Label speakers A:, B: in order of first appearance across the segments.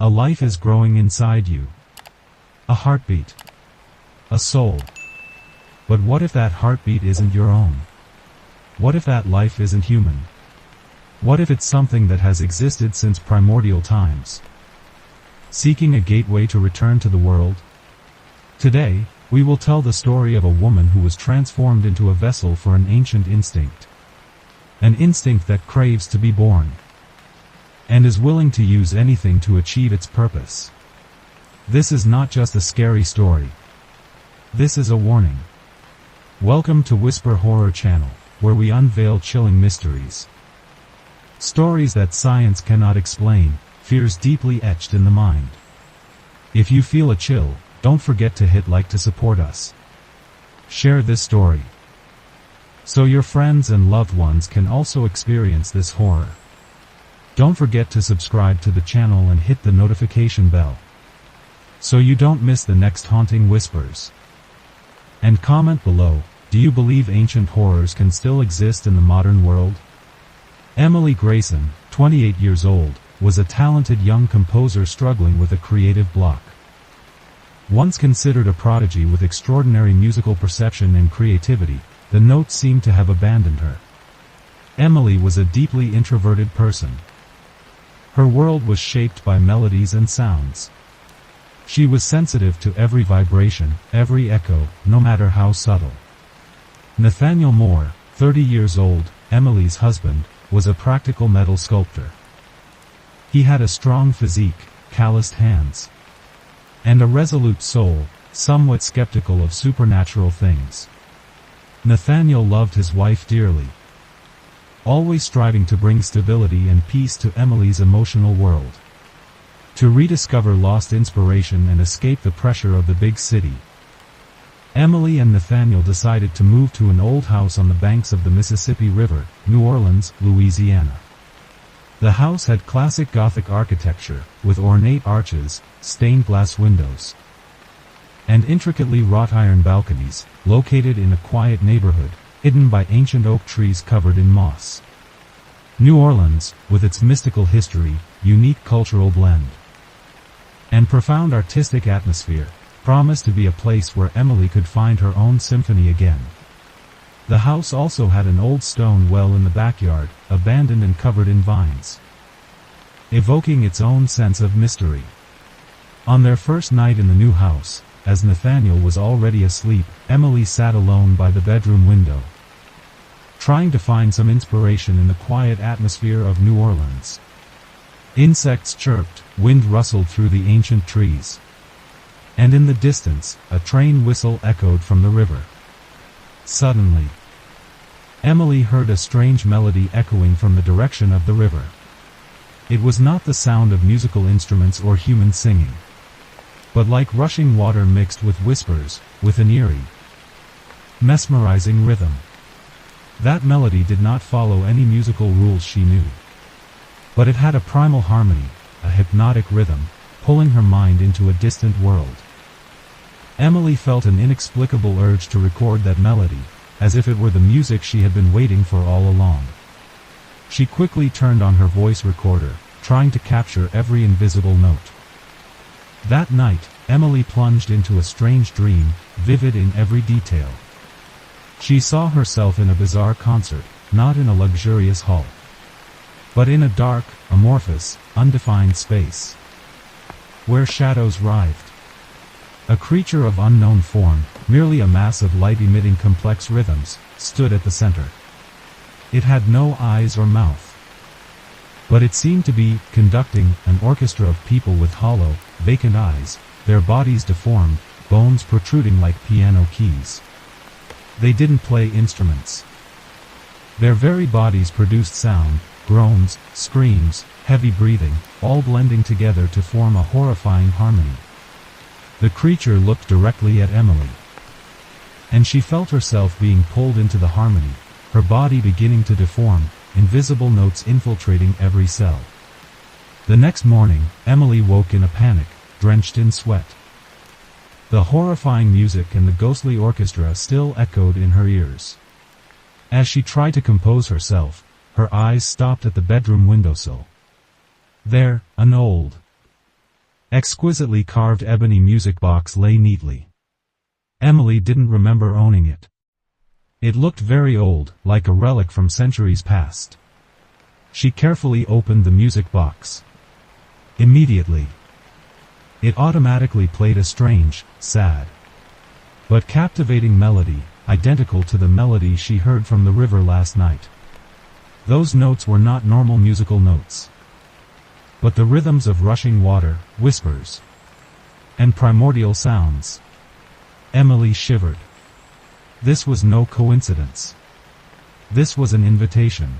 A: A life is growing inside you. A heartbeat. A soul. But what if that heartbeat isn't your own? What if that life isn't human? What if it's something that has existed since primordial times? Seeking a gateway to return to the world? Today, we will tell the story of a woman who was transformed into a vessel for an ancient instinct. An instinct that craves to be born. And is willing to use anything to achieve its purpose. This is not just a scary story. This is a warning. Welcome to Whisper Horror Channel, where we unveil chilling mysteries. Stories that science cannot explain, fears deeply etched in the mind. If you feel a chill, don't forget to hit like to support us. Share this story, so your friends and loved ones can also experience this horror. Don't forget to subscribe to the channel and hit the notification bell, so you don't miss the next haunting whispers. And comment below, do you believe ancient horrors can still exist in the modern world? Emily Grayson, 28 years old, was a talented young composer struggling with a creative block. Once considered a prodigy with extraordinary musical perception and creativity, the notes seemed to have abandoned her. Emily was a deeply introverted person. Her world was shaped by melodies and sounds. She was sensitive to every vibration, every echo, no matter how subtle. Nathaniel Moore, 30 years old, Emily's husband, was a practical metal sculptor. He had a strong physique, calloused hands, and a resolute soul, somewhat skeptical of supernatural things. Nathaniel loved his wife dearly, always striving to bring stability and peace to Emily's emotional world, to rediscover lost inspiration and escape the pressure of the big city. Emily and Nathaniel decided to move to an old house on the banks of the Mississippi River, New Orleans, Louisiana. The house had classic Gothic architecture, with ornate arches, stained glass windows, and intricately wrought iron balconies, located in a quiet neighborhood, hidden by ancient oak trees covered in moss. New Orleans, with its mystical history, unique cultural blend, and profound artistic atmosphere, promised to be a place where Emily could find her own symphony again. The house also had an old stone well in the backyard, abandoned and covered in vines, evoking its own sense of mystery. On their first night in the new house, as Nathaniel was already asleep, Emily sat alone by the bedroom window, trying to find some inspiration in the quiet atmosphere of New Orleans. Insects chirped, wind rustled through the ancient trees, and in the distance, a train whistle echoed from the river. Suddenly, Emily heard a strange melody echoing from the direction of the river. It was not the sound of musical instruments or human singing, but like rushing water mixed with whispers, with an eerie, mesmerizing rhythm. That melody did not follow any musical rules she knew, but it had a primal harmony, a hypnotic rhythm, pulling her mind into a distant world. Emily felt an inexplicable urge to record that melody, as if it were the music she had been waiting for all along. She quickly turned on her voice recorder, trying to capture every invisible note. That night, Emily plunged into a strange dream, vivid in every detail. She saw herself in a bizarre concert, not in a luxurious hall, but in a dark, amorphous, undefined space, where shadows writhed. A creature of unknown form, merely a mass of light-emitting complex rhythms, stood at the center. It had no eyes or mouth, but it seemed to be conducting an orchestra of people with hollow, vacant eyes, their bodies deformed, bones protruding like piano keys. They didn't play instruments. Their very bodies produced sound, groans, screams, heavy breathing, all blending together to form a horrifying harmony. The creature looked directly at Emily, and she felt herself being pulled into the harmony, her body beginning to deform, invisible notes infiltrating every cell. The next morning, Emily woke in a panic, drenched in sweat. The horrifying music and the ghostly orchestra still echoed in her ears. As she tried to compose herself, her eyes stopped at the bedroom windowsill. There, an old, Exquisitely carved ebony music box lay neatly. Emily didn't remember owning it. It looked very old, like a relic from centuries past. She carefully opened the music box. Immediately, it automatically played a strange, sad, but captivating melody, identical to the melody she heard from the river last night. Those notes were not normal musical notes, but the rhythms of rushing water, whispers, and primordial sounds. Emily shivered. This was no coincidence. This was an invitation.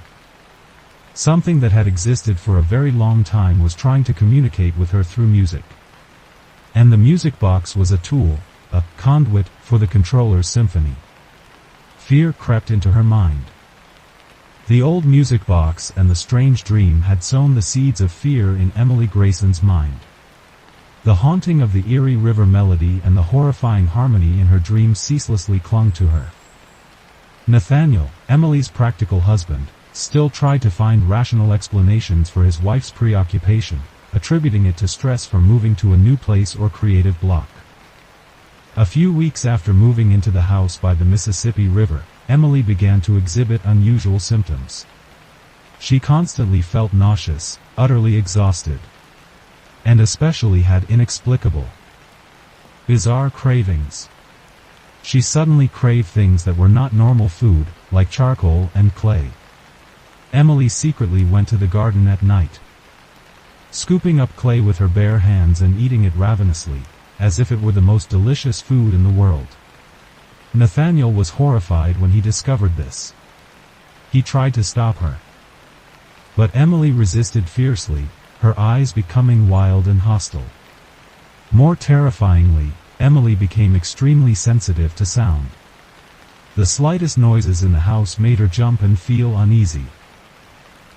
A: Something that had existed for a very long time was trying to communicate with her through music. And the music box was a tool, a conduit, for the controller's symphony. Fear crept into her mind. The old music box and the strange dream had sown the seeds of fear in Emily Grayson's mind. The haunting of the eerie river melody and the horrifying harmony in her dreams ceaselessly clung to her. Nathaniel, Emily's practical husband, still tried to find rational explanations for his wife's preoccupation, attributing it to stress from moving to a new place or creative block. A few weeks after moving into the house by the Mississippi River, Emily began to exhibit unusual symptoms. She constantly felt nauseous, utterly exhausted, and especially had inexplicable, bizarre cravings. She suddenly craved things that were not normal food, like charcoal and clay. Emily secretly went to the garden at night, scooping up clay with her bare hands and eating it ravenously, as if it were the most delicious food in the world. Nathaniel was horrified when he discovered this. He tried to stop her, but Emily resisted fiercely, her eyes becoming wild and hostile. More terrifyingly, Emily became extremely sensitive to sound. The slightest noises in the house made her jump and feel uneasy.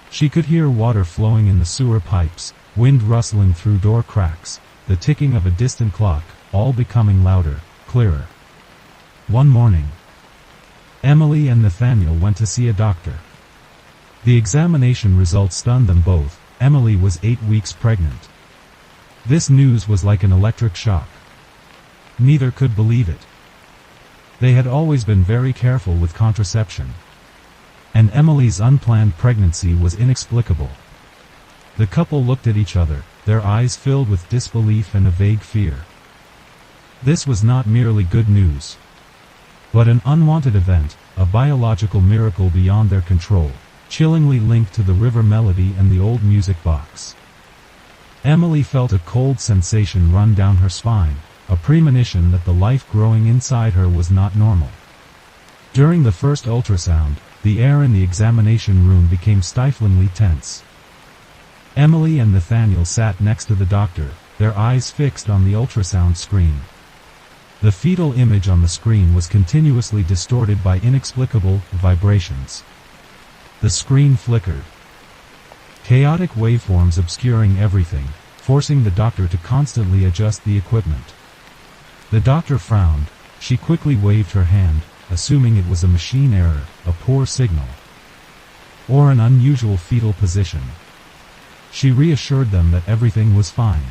A: She could hear water flowing in the sewer pipes, wind rustling through door cracks, the ticking of a distant clock, all becoming louder, clearer. One morning, Emily and Nathaniel went to see a doctor. The examination results stunned them both. Emily was 8 weeks pregnant. This news was like an electric shock. Neither could believe it. They had always been very careful with contraception, and Emily's unplanned pregnancy was inexplicable. The couple looked at each other, their eyes filled with disbelief and a vague fear. This was not merely good news, but an unwanted event, a biological miracle beyond their control, chillingly linked to the river melody and the old music box. Emily felt a cold sensation run down her spine, a premonition that the life growing inside her was not normal. During the first ultrasound, the air in the examination room became stiflingly tense. Emily and Nathaniel sat next to the doctor, their eyes fixed on the ultrasound screen. The fetal image on the screen was continuously distorted by inexplicable vibrations. The screen flickered, chaotic waveforms obscuring everything, forcing the doctor to constantly adjust the equipment. The doctor frowned. She quickly waved her hand, assuming it was a machine error, a poor signal, or an unusual fetal position. She reassured them that everything was fine,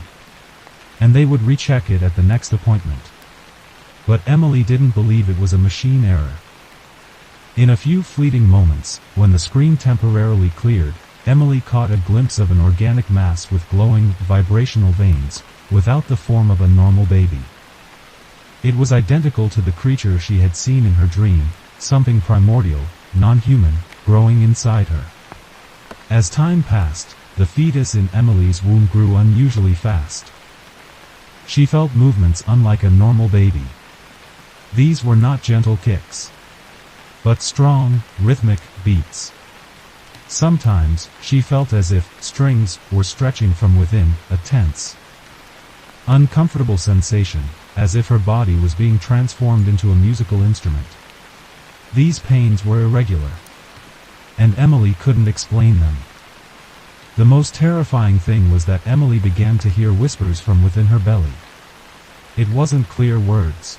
A: and they would recheck it at the next appointment. But Emily didn't believe it was a machine error. In a few fleeting moments, when the screen temporarily cleared, Emily caught a glimpse of an organic mass with glowing, vibrational veins, without the form of a normal baby. It was identical to the creature she had seen in her dream, something primordial, non-human, growing inside her. As time passed, the fetus in Emily's womb grew unusually fast. She felt movements unlike a normal baby. These were not gentle kicks, but strong, rhythmic beats. Sometimes, she felt as if strings were stretching from within, a tense, uncomfortable sensation, as if her body was being transformed into a musical instrument. These pains were irregular, and Emily couldn't explain them. The most terrifying thing was that Emily began to hear whispers from within her belly. It wasn't clear words,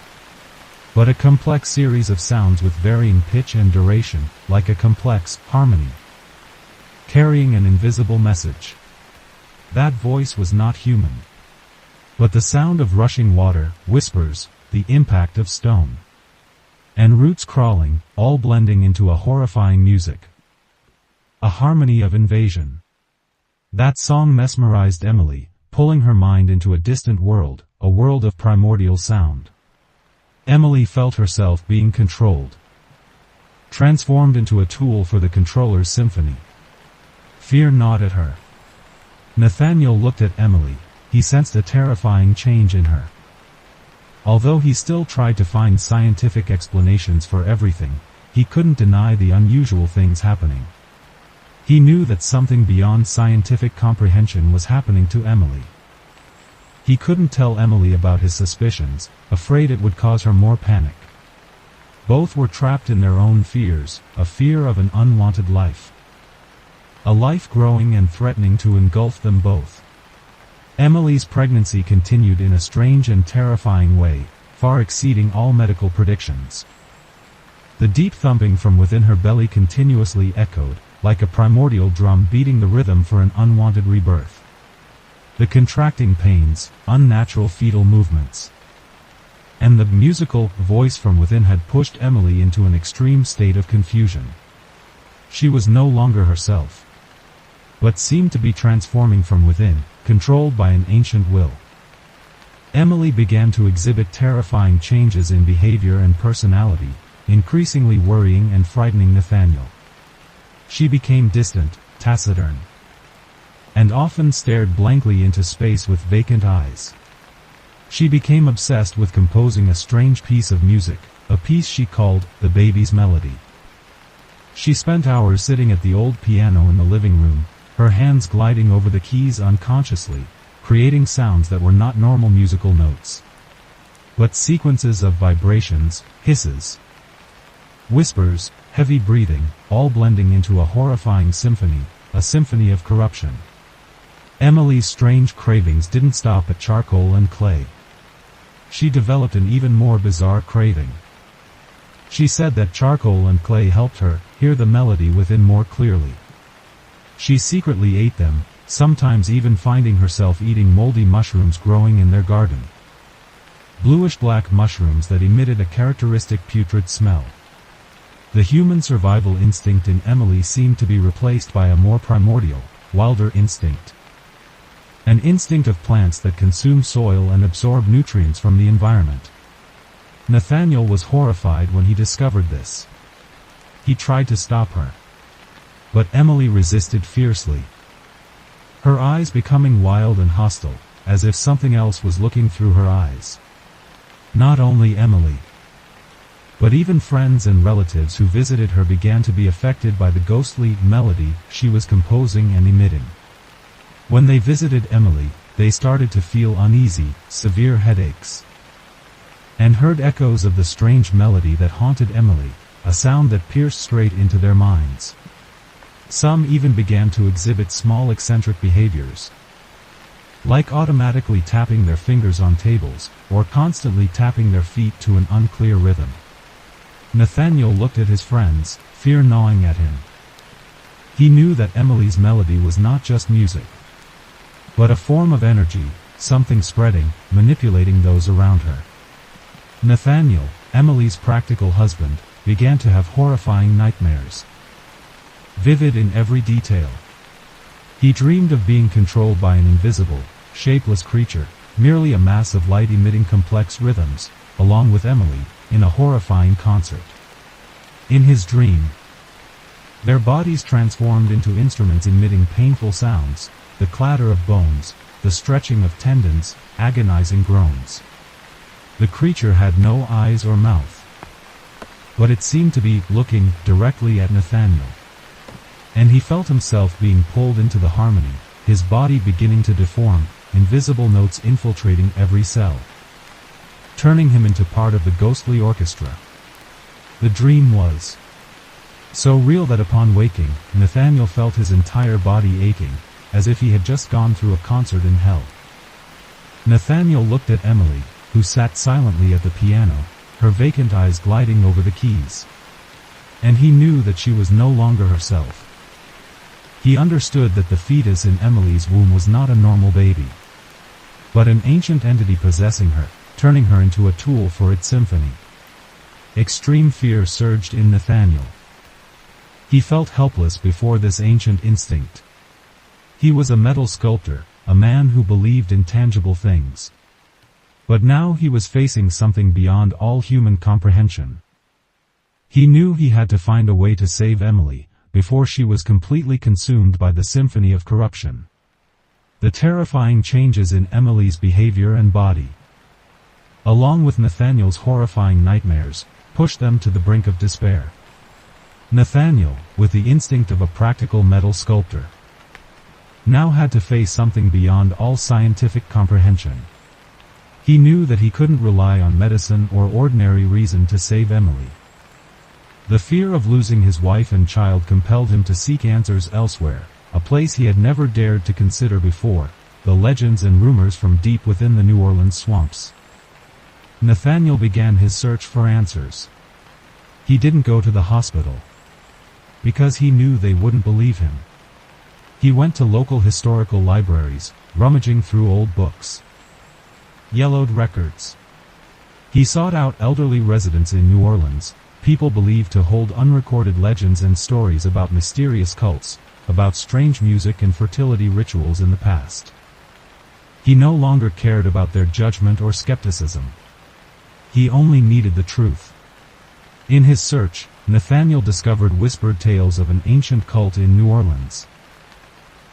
A: but a complex series of sounds with varying pitch and duration, like a complex harmony, carrying an invisible message. That voice was not human. But the sound of rushing water, whispers, the impact of stone, and roots crawling, all blending into a horrifying music. A harmony of invasion. That song mesmerized Emily, pulling her mind into a distant world, a world of primordial sound. Emily felt herself being controlled, transformed into a tool for the controller's symphony. Fear gnawed at her. Nathaniel looked at Emily. He sensed a terrifying change in her. Although he still tried to find scientific explanations for everything, he couldn't deny the unusual things happening. He knew that something beyond scientific comprehension was happening to Emily. He couldn't tell Emily about his suspicions, afraid it would cause her more panic. Both were trapped in their own fears, a fear of an unwanted life. A life growing and threatening to engulf them both. Emily's pregnancy continued in a strange and terrifying way, far exceeding all medical predictions. The deep thumping from within her belly continuously echoed, like a primordial drum beating the rhythm for an unwanted rebirth. The contracting pains, unnatural fetal movements, and the musical voice from within had pushed Emily into an extreme state of confusion. She was no longer herself, but seemed to be transforming from within, controlled by an ancient will. Emily began to exhibit terrifying changes in behavior and personality, increasingly worrying and frightening Nathaniel. She became distant, taciturn, and often stared blankly into space with vacant eyes. She became obsessed with composing a strange piece of music, a piece she called the baby's melody. She spent hours sitting at the old piano in the living room, her hands gliding over the keys unconsciously, creating sounds that were not normal musical notes, but sequences of vibrations, hisses, whispers, heavy breathing, all blending into a horrifying symphony, a symphony of corruption. Emily's strange cravings didn't stop at charcoal and clay. She developed an even more bizarre craving. She said that charcoal and clay helped her hear the melody within more clearly. She secretly ate them, sometimes even finding herself eating moldy mushrooms growing in their garden. Bluish-black mushrooms that emitted a characteristic putrid smell. The human survival instinct in Emily seemed to be replaced by a more primordial, wilder instinct. An instinct of plants that consume soil and absorb nutrients from the environment. Nathaniel was horrified when he discovered this. He tried to stop her, but Emily resisted fiercely, her eyes becoming wild and hostile, as if something else was looking through her eyes. Not only Emily, but even friends and relatives who visited her began to be affected by the ghostly melody she was composing and emitting. When they visited Emily, they started to feel uneasy, severe headaches, and heard echoes of the strange melody that haunted Emily, a sound that pierced straight into their minds. Some even began to exhibit small eccentric behaviors, like automatically tapping their fingers on tables, or constantly tapping their feet to an unclear rhythm. Nathaniel looked at his friends, fear gnawing at him. He knew that Emily's melody was not just music, but a form of energy, something spreading, manipulating those around her. Nathaniel, Emily's practical husband, began to have horrifying nightmares, vivid in every detail. He dreamed of being controlled by an invisible, shapeless creature, merely a mass of light-emitting complex rhythms, along with Emily, in a horrifying concert. In his dream, their bodies transformed into instruments emitting painful sounds, the clatter of bones, the stretching of tendons, agonizing groans. The creature had no eyes or mouth, but it seemed to be looking directly at Nathaniel. And he felt himself being pulled into the harmony, his body beginning to deform, invisible notes infiltrating every cell, turning him into part of the ghostly orchestra. The dream was so real that upon waking, Nathaniel felt his entire body aching, as if he had just gone through a concert in hell. Nathaniel looked at Emily, who sat silently at the piano, her vacant eyes gliding over the keys. And he knew that she was no longer herself. He understood that the fetus in Emily's womb was not a normal baby. but an ancient entity possessing her, turning her into a tool for its symphony. Extreme fear surged in Nathaniel. He felt helpless before this ancient instinct. He was a metal sculptor, a man who believed in tangible things. But now he was facing something beyond all human comprehension. He knew he had to find a way to save Emily, before she was completely consumed by the symphony of corruption. The terrifying changes in Emily's behavior and body, along with Nathaniel's horrifying nightmares, pushed them to the brink of despair. Nathaniel, with the instinct of a practical metal sculptor, now had to face something beyond all scientific comprehension. He knew that he couldn't rely on medicine or ordinary reason to save Emily. The fear of losing his wife and child compelled him to seek answers elsewhere, a place he had never dared to consider before, the legends and rumors from deep within the New Orleans swamps. Nathaniel began his search for answers. He didn't go to the hospital, because he knew they wouldn't believe him. He went to local historical libraries, rummaging through old books, yellowed records. He sought out elderly residents in New Orleans, people believed to hold unrecorded legends and stories about mysterious cults, about strange music and fertility rituals in the past. He no longer cared about their judgment or skepticism. He only needed the truth. In his search, Nathaniel discovered whispered tales of an ancient cult in New Orleans.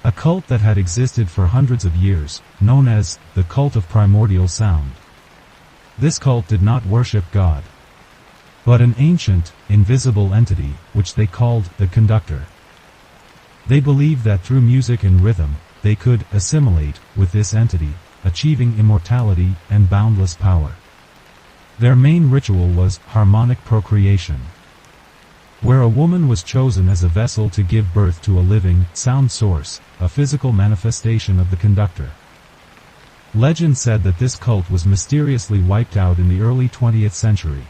A: A cult that had existed for hundreds of years, known as the Cult of Primordial Sound. This cult did not worship God, but an ancient, invisible entity, which they called the Conductor. They believed that through music and rhythm, they could assimilate with this entity, achieving immortality and boundless power. Their main ritual was harmonic procreation, where a woman was chosen as a vessel to give birth to a living, sound source, a physical manifestation of the Conductor. Legend said that this cult was mysteriously wiped out in the early 20th century.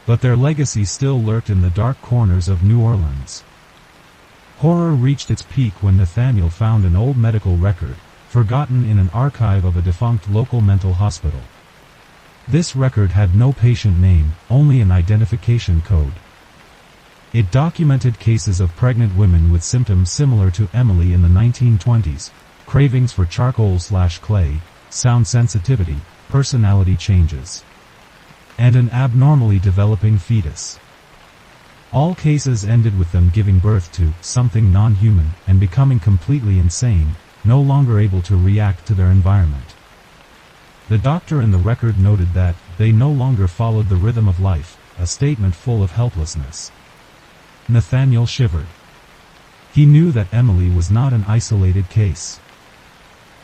A: But their legacy still lurked in the dark corners of New Orleans. Horror reached its peak when Nathaniel found an old medical record, forgotten in an archive of a defunct local mental hospital. This record had no patient name, only an identification code. It documented cases of pregnant women with symptoms similar to Emily in the 1920s, cravings for charcoal/clay, sound sensitivity, personality changes, and an abnormally developing fetus. All cases ended with them giving birth to something non-human and becoming completely insane, no longer able to react to their environment. The doctor in the record noted that they no longer followed the rhythm of life, a statement full of helplessness. Nathaniel shivered. He knew that Emily was not an isolated case.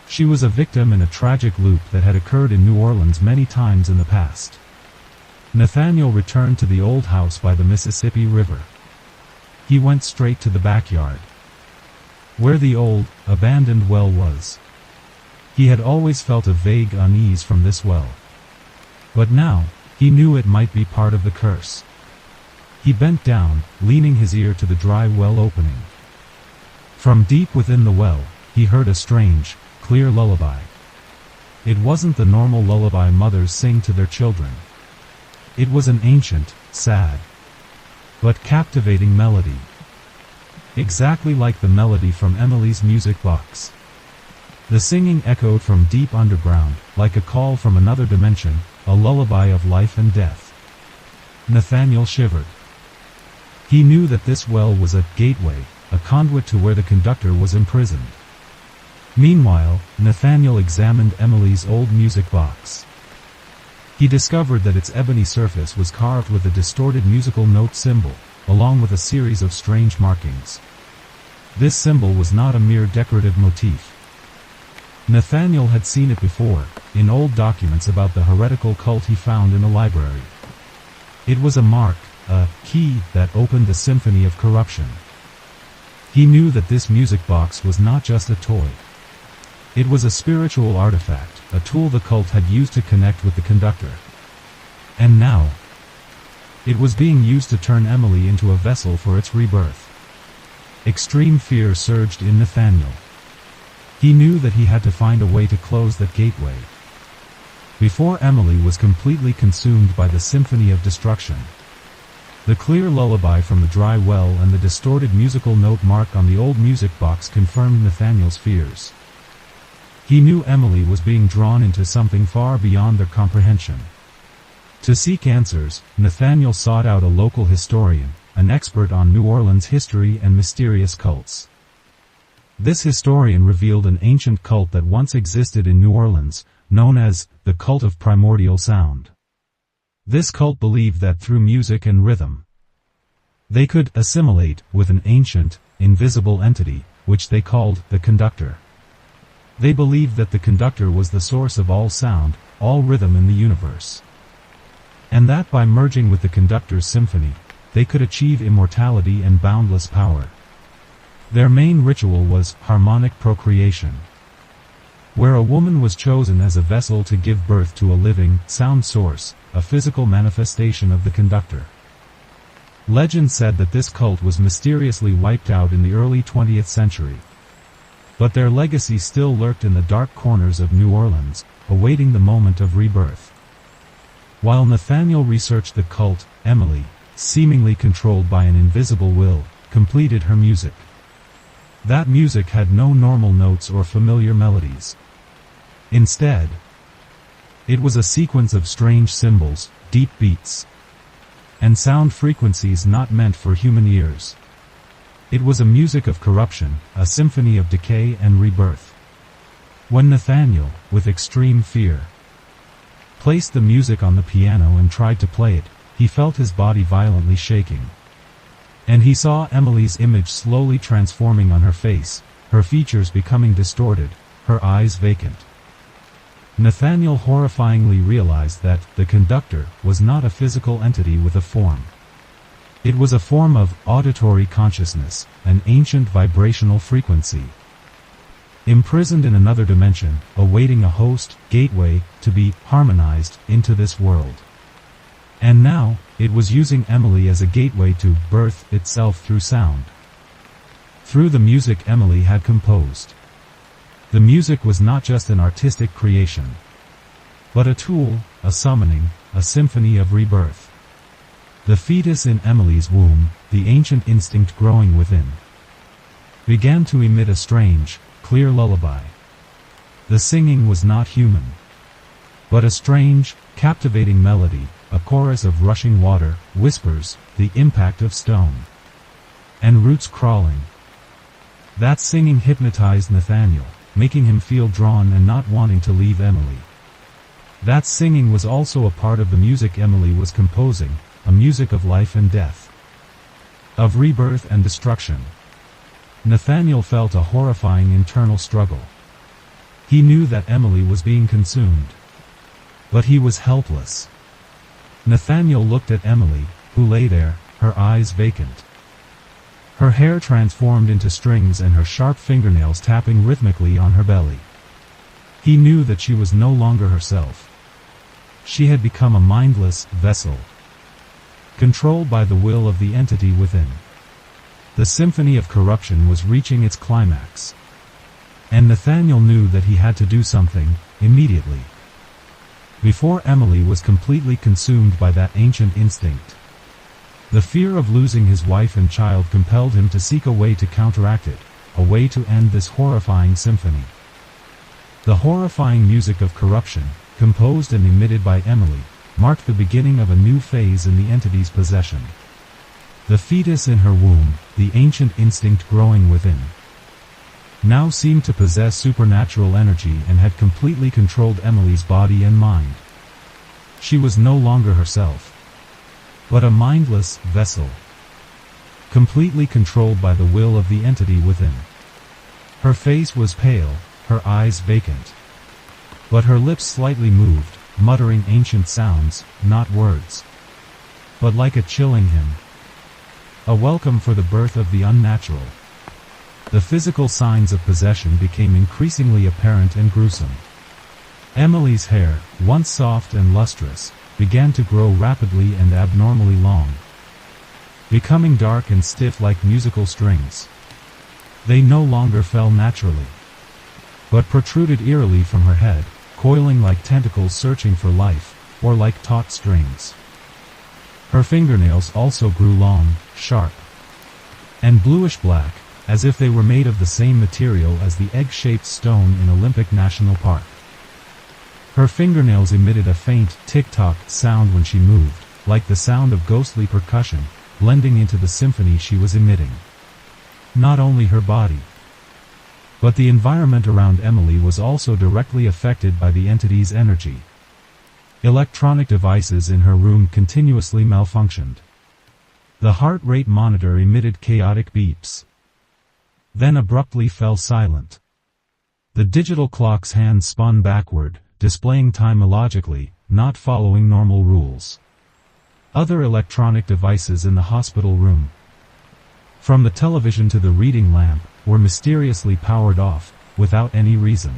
A: She was a victim in a tragic loop that had occurred in New Orleans many times in the past. Nathaniel returned to the old house by the Mississippi River. He went straight to the backyard, where the old, abandoned well was. He had always felt a vague unease from this well, but now, he knew it might be part of the curse. He bent down, leaning his ear to the dry well opening. From deep within the well, he heard a strange, clear lullaby. It wasn't the normal lullaby mothers sing to their children. It was an ancient, sad, but captivating melody. Exactly like the melody from Emily's music box. The singing echoed from deep underground, like a call from another dimension, a lullaby of life and death. Nathaniel shivered. He knew that this well was a gateway, a conduit to where the Conductor was imprisoned. Meanwhile, Nathaniel examined Emily's old music box. He discovered that its ebony surface was carved with a distorted musical note symbol, along with a series of strange markings. This symbol was not a mere decorative motif. Nathaniel had seen it before, in old documents about the heretical cult he found in a library. It was a mark, a key that opened the symphony of corruption. He knew that this music box was not just a toy. It was a spiritual artifact, a tool the cult had used to connect with the Conductor. And now, it was being used to turn Emily into a vessel for its rebirth. Extreme fear surged in Nathaniel. He knew that he had to find a way to close that gateway. Before Emily was completely consumed by the symphony of destruction. The clear lullaby from the dry well and the distorted musical note mark on the old music box confirmed Nathaniel's fears. He knew Emily was being drawn into something far beyond their comprehension. To seek answers, Nathaniel sought out a local historian, an expert on New Orleans history and mysterious cults. This historian revealed an ancient cult that once existed in New Orleans, known as the cult of primordial sound. This cult believed that through music and rhythm, they could assimilate with an ancient, invisible entity, which they called the conductor. They believed that the conductor was the source of all sound, all rhythm in the universe. And that by merging with the conductor's symphony, they could achieve immortality and boundless power. Their main ritual was harmonic procreation, where a woman was chosen as a vessel to give birth to a living, sound source, a physical manifestation of the conductor. Legend said that this cult was mysteriously wiped out in the early 20th century. But their legacy still lurked in the dark corners of New Orleans, awaiting the moment of rebirth. While Nathaniel researched the cult, Emily, seemingly controlled by an invisible will, completed her music. That music had no normal notes or familiar melodies. Instead, it was a sequence of strange symbols, deep beats, and sound frequencies not meant for human ears. It was a music of corruption, a symphony of decay and rebirth. When Nathaniel, with extreme fear, placed the music on the piano and tried to play it, he felt his body violently shaking. And he saw Emily's image slowly transforming on her face, her features becoming distorted, her eyes vacant. Nathaniel horrifyingly realized that the conductor was not a physical entity with a form. It was a form of auditory consciousness, an ancient vibrational frequency, imprisoned in another dimension, awaiting a host, gateway, to be harmonized into this world. And now, it was using Emily as a gateway to birth itself through sound. Through the music Emily had composed. The music was not just an artistic creation, but a tool, a summoning, a symphony of rebirth. The fetus in Emily's womb, the ancient instinct growing within, began to emit a strange, clear lullaby. The singing was not human, but a strange, captivating melody, a chorus of rushing water, whispers, the impact of stone, and roots crawling. That singing hypnotized Nathaniel, making him feel drawn and not wanting to leave Emily. That singing was also a part of the music Emily was composing, a music of life and death, of rebirth and destruction. Nathaniel felt a horrifying internal struggle. He knew that Emily was being consumed, but he was helpless. Nathaniel looked at Emily, who lay there, her eyes vacant. Her hair transformed into strings and her sharp fingernails tapping rhythmically on her belly. He knew that she was no longer herself. She had become a mindless vessel, controlled by the will of the entity within. The symphony of corruption was reaching its climax. And Nathaniel knew that he had to do something, immediately, before Emily was completely consumed by that ancient instinct. The fear of losing his wife and child compelled him to seek a way to counteract it, a way to end this horrifying symphony. The horrifying music of corruption, composed and emitted by Emily, marked the beginning of a new phase in the entity's possession. The fetus in her womb, the ancient instinct growing within, now seemed to possess supernatural energy and had completely controlled Emily's body and mind. She was no longer herself, but a mindless vessel, completely controlled by the will of the entity within. Her face was pale, her eyes vacant, but her lips slightly moved, muttering ancient sounds, not words, but like a chilling hymn, a welcome for the birth of the unnatural. The physical signs of possession became increasingly apparent and gruesome. Emily's hair, once soft and lustrous, began to grow rapidly and abnormally long, becoming dark and stiff like musical strings. They no longer fell naturally. but protruded eerily from her head, coiling like tentacles searching for life, or like taut strings. Her fingernails also grew long, sharp, and bluish-black, as if they were made of the same material as the egg-shaped stone in Olympic National Park. Her fingernails emitted a faint tick-tock sound when she moved, like the sound of ghostly percussion, blending into the symphony she was emitting. Not only her body, but the environment around Emily was also directly affected by the entity's energy. Electronic devices in her room continuously malfunctioned. The heart rate monitor emitted chaotic beeps, then abruptly fell silent. The digital clock's hands spun backward, displaying time illogically, not following normal rules. Other electronic devices in the hospital room, from the television to the reading lamp, were mysteriously powered off, without any reason.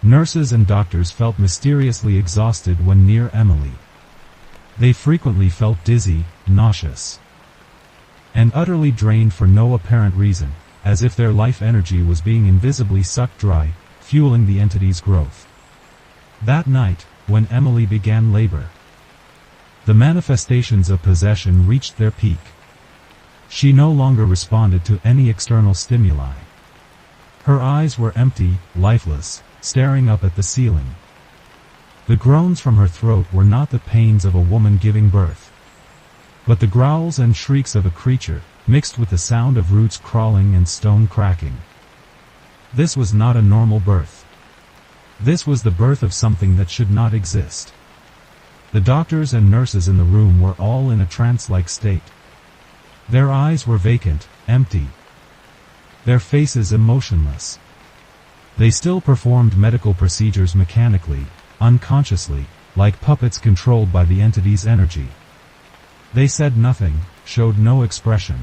A: Nurses and doctors felt mysteriously exhausted when near Emily. They frequently felt dizzy, nauseous, and utterly drained for no apparent reason, as if their life energy was being invisibly sucked dry, fueling the entity's growth. That night, when Emily began labor, the manifestations of possession reached their peak. She no longer responded to any external stimuli. Her eyes were empty, lifeless, staring up at the ceiling. The groans from her throat were not the pains of a woman giving birth, but the growls and shrieks of a creature, mixed with the sound of roots crawling and stone cracking. This was not a normal birth. This was the birth of something that should not exist. The doctors and nurses in the room were all in a trance-like state. Their eyes were vacant, empty, their faces emotionless. They still performed medical procedures mechanically, unconsciously, like puppets controlled by the entity's energy. They said nothing, showed no expression,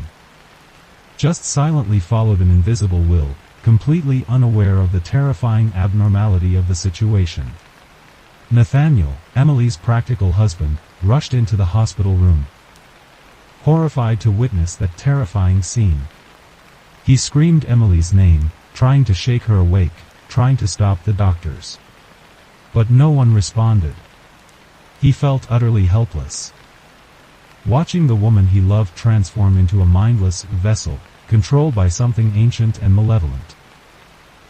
A: just silently followed an invisible will, completely unaware of the terrifying abnormality of the situation. Nathaniel, Emily's practical husband, rushed into the hospital room, horrified to witness that terrifying scene. He screamed Emily's name, trying to shake her awake, trying to stop the doctors. But no one responded. He felt utterly helpless, watching the woman he loved transform into a mindless vessel, controlled by something ancient and malevolent.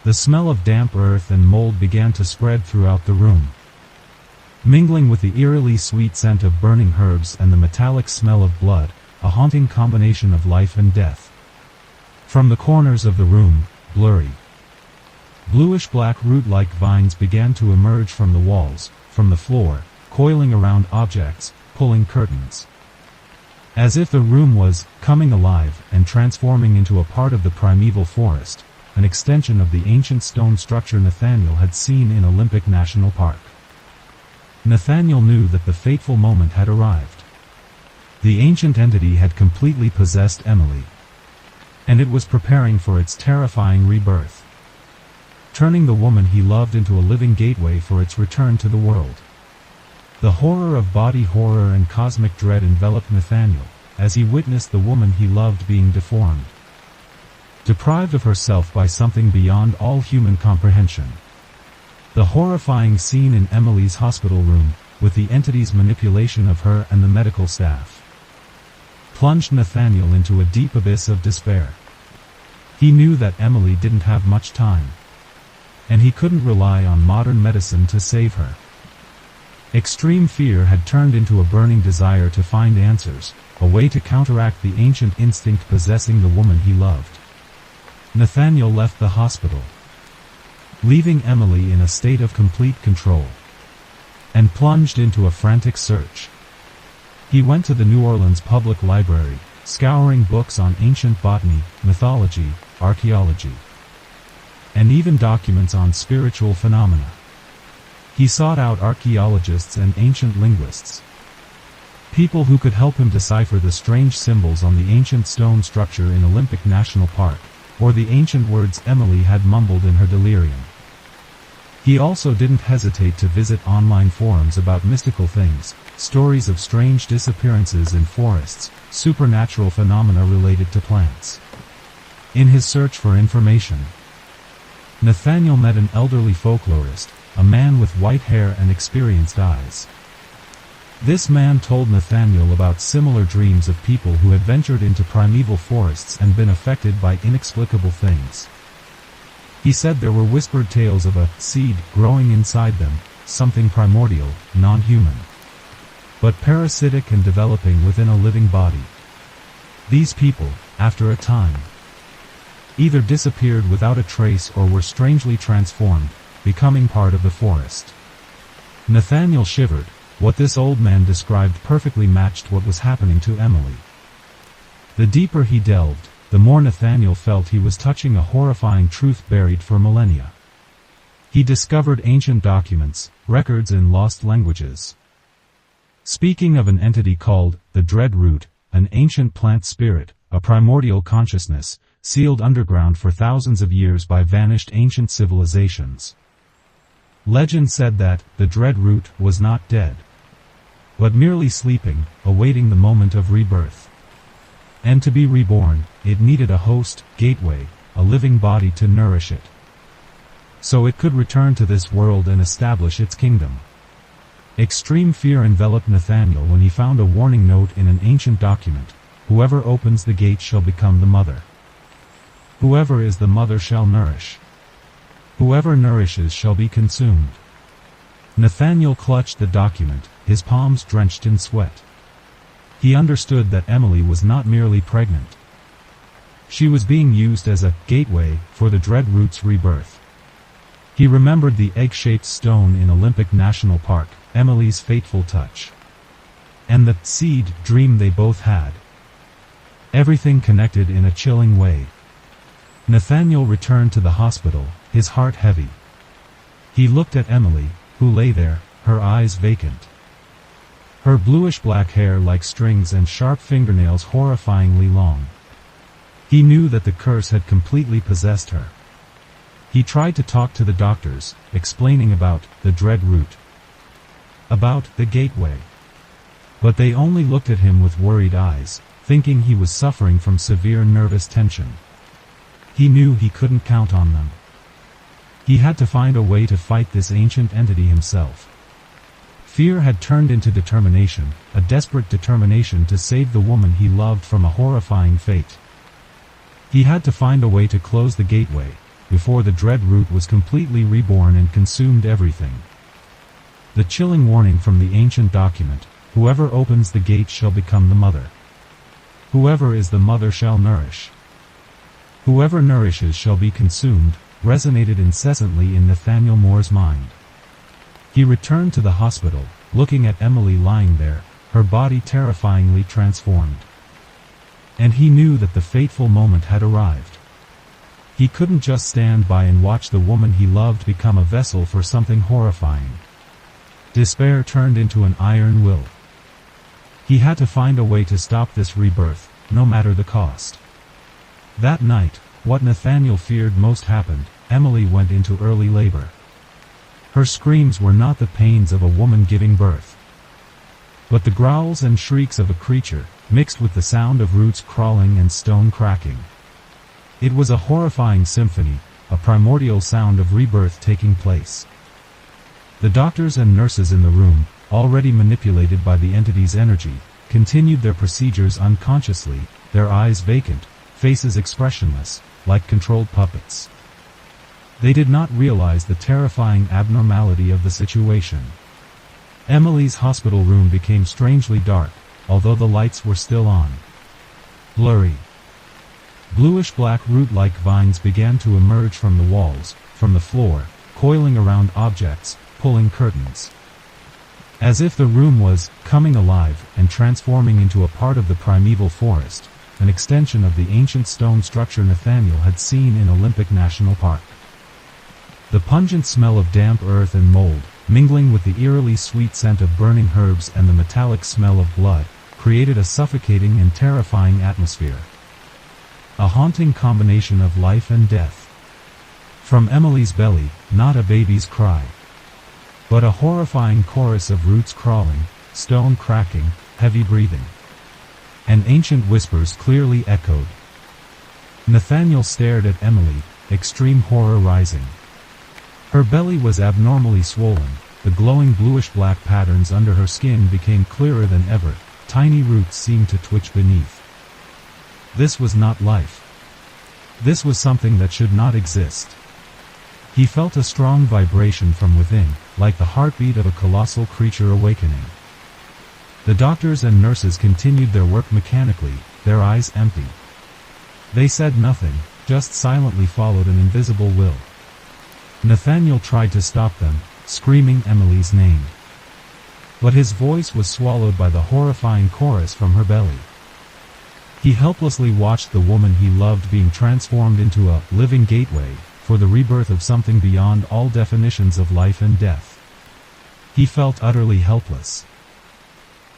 A: The smell of damp earth and mold began to spread throughout the room, mingling with the eerily sweet scent of burning herbs and the metallic smell of blood, a haunting combination of life and death. From the corners of the room, blurry, bluish-black root-like vines began to emerge from the walls, from the floor, coiling around objects, pulling curtains. As if the room was coming alive and transforming into a part of the primeval forest, an extension of the ancient stone structure Nathaniel had seen in Olympic National Park. Nathaniel knew that the fateful moment had arrived. The ancient entity had completely possessed Emily, and it was preparing for its terrifying rebirth, turning the woman he loved into a living gateway for its return to the world. The horror of body horror and cosmic dread enveloped Nathaniel, as he witnessed the woman he loved being deformed, deprived of herself by something beyond all human comprehension. The horrifying scene in Emily's hospital room, with the entity's manipulation of her and the medical staff, plunged Nathaniel into a deep abyss of despair. He knew that Emily didn't have much time, and he couldn't rely on modern medicine to save her. Extreme fear had turned into a burning desire to find answers, a way to counteract the ancient instinct possessing the woman he loved. Nathaniel left the hospital, leaving Emily in a state of complete control, and plunged into a frantic search. He went to the New Orleans Public Library, scouring books on ancient botany, mythology, archaeology, and even documents on spiritual phenomena. He sought out archaeologists and ancient linguists, people who could help him decipher the strange symbols on the ancient stone structure in Olympic National Park, or the ancient words Emily had mumbled in her delirium. He also didn't hesitate to visit online forums about mystical things, stories of strange disappearances in forests, supernatural phenomena related to plants. In his search for information, Nathaniel met an elderly folklorist, a man with white hair and experienced eyes. This man told Nathaniel about similar dreams of people who had ventured into primeval forests and been affected by inexplicable things. He said there were whispered tales of a seed growing inside them, something primordial, non-human, but parasitic and developing within a living body. These people, after a time, either disappeared without a trace or were strangely transformed, becoming part of the forest. Nathaniel shivered. What this old man described perfectly matched what was happening to Emily. The deeper he delved, the more Nathaniel felt he was touching a horrifying truth buried for millennia. He discovered ancient documents, records in lost languages, speaking of an entity called the Dread Root, an ancient plant spirit, a primordial consciousness, sealed underground for thousands of years by vanished ancient civilizations. Legend said that the Dread Root was not dead, but merely sleeping, awaiting the moment of rebirth. And to be reborn, it needed a host, gateway, a living body to nourish it, so it could return to this world and establish its kingdom. Extreme fear enveloped Nathaniel when he found a warning note in an ancient document: whoever opens the gate shall become the mother. Whoever is the mother shall nourish. Whoever nourishes shall be consumed. Nathaniel clutched the document, his palms drenched in sweat. He understood that Emily was not merely pregnant. She was being used as a gateway for the Dread Root's rebirth. He remembered the egg-shaped stone in Olympic National Park, Emily's fateful touch, and the seed dream they both had. Everything connected in a chilling way. Nathaniel returned to the hospital, his heart heavy. He looked at Emily, who lay there, her eyes vacant, her bluish-black hair like strings and sharp fingernails horrifyingly long. He knew that the curse had completely possessed her. He tried to talk to the doctors, explaining about the Dread Root, about the gateway, but they only looked at him with worried eyes, thinking he was suffering from severe nervous tension. He knew he couldn't count on them. He had to find a way to fight this ancient entity himself. Fear had turned into determination, a desperate determination to save the woman he loved from a horrifying fate. He had to find a way to close the gateway, before the Dread Root was completely reborn and consumed everything. The chilling warning from the ancient document: whoever opens the gate shall become the mother. Whoever is the mother shall nourish. Whoever nourishes shall be consumed, resonated incessantly in Nathaniel Moore's mind. He returned to the hospital, looking at Emily lying there, her body terrifyingly transformed. And he knew that the fateful moment had arrived. He couldn't just stand by and watch the woman he loved become a vessel for something horrifying. Despair turned into an iron will. He had to find a way to stop this rebirth, no matter the cost. That night, what Nathaniel feared most happened. Emily went into early labor. Her screams were not the pains of a woman giving birth, but the growls and shrieks of a creature, mixed with the sound of roots crawling and stone cracking. It was a horrifying symphony, a primordial sound of rebirth taking place. The doctors and nurses in the room, already manipulated by the entity's energy, continued their procedures unconsciously, their eyes vacant, faces expressionless, like controlled puppets. They did not realize the terrifying abnormality of the situation. Emily's hospital room became strangely dark, although the lights were still on. Blurry, bluish-black root-like vines began to emerge from the walls, from the floor, coiling around objects, pulling curtains. As if the room was coming alive and transforming into a part of the primeval forest, an extension of the ancient stone structure Nathaniel had seen in Olympic National Park. The pungent smell of damp earth and mold, mingling with the eerily sweet scent of burning herbs and the metallic smell of blood, created a suffocating and terrifying atmosphere. A haunting combination of life and death. From Emily's belly, not a baby's cry, but a horrifying chorus of roots crawling, stone cracking, heavy breathing, and ancient whispers clearly echoed. Nathaniel stared at Emily, extreme horror rising. Her belly was abnormally swollen, the glowing bluish-black patterns under her skin became clearer than ever, tiny roots seemed to twitch beneath. This was not life. This was something that should not exist. He felt a strong vibration from within, like the heartbeat of a colossal creature awakening. The doctors and nurses continued their work mechanically, their eyes empty. They said nothing, just silently followed an invisible will. Nathaniel tried to stop them, screaming Emily's name. But his voice was swallowed by the horrifying chorus from her belly. He helplessly watched the woman he loved being transformed into a living gateway for the rebirth of something beyond all definitions of life and death. He felt utterly helpless.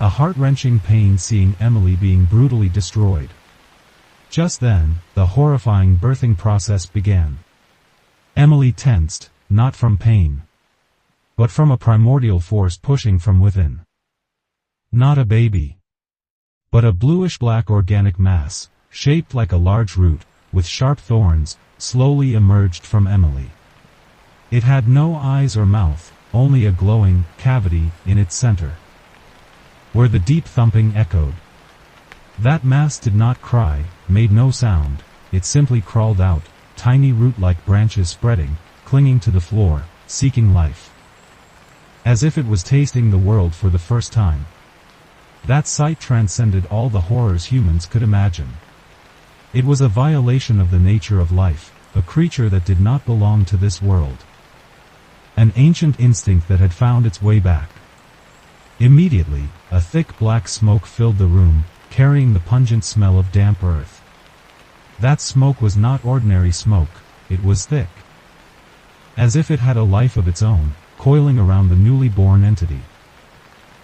A: A heart-wrenching pain seeing Emily being brutally destroyed. Just then, the horrifying birthing process began. Emily tensed, not from pain, but from a primordial force pushing from within. Not a baby, but a bluish-black organic mass, shaped like a large root, with sharp thorns, slowly emerged from Emily. It had no eyes or mouth, only a glowing cavity in its center, where the deep thumping echoed. That mass did not cry, made no sound, it simply crawled out, tiny root-like branches spreading, clinging to the floor, seeking life. As if it was tasting the world for the first time. That sight transcended all the horrors humans could imagine. It was a violation of the nature of life, a creature that did not belong to this world. An ancient instinct that had found its way back. Immediately, a thick black smoke filled the room, carrying the pungent smell of damp earth. That smoke was not ordinary smoke, it was thick. As if it had a life of its own, coiling around the newly born entity.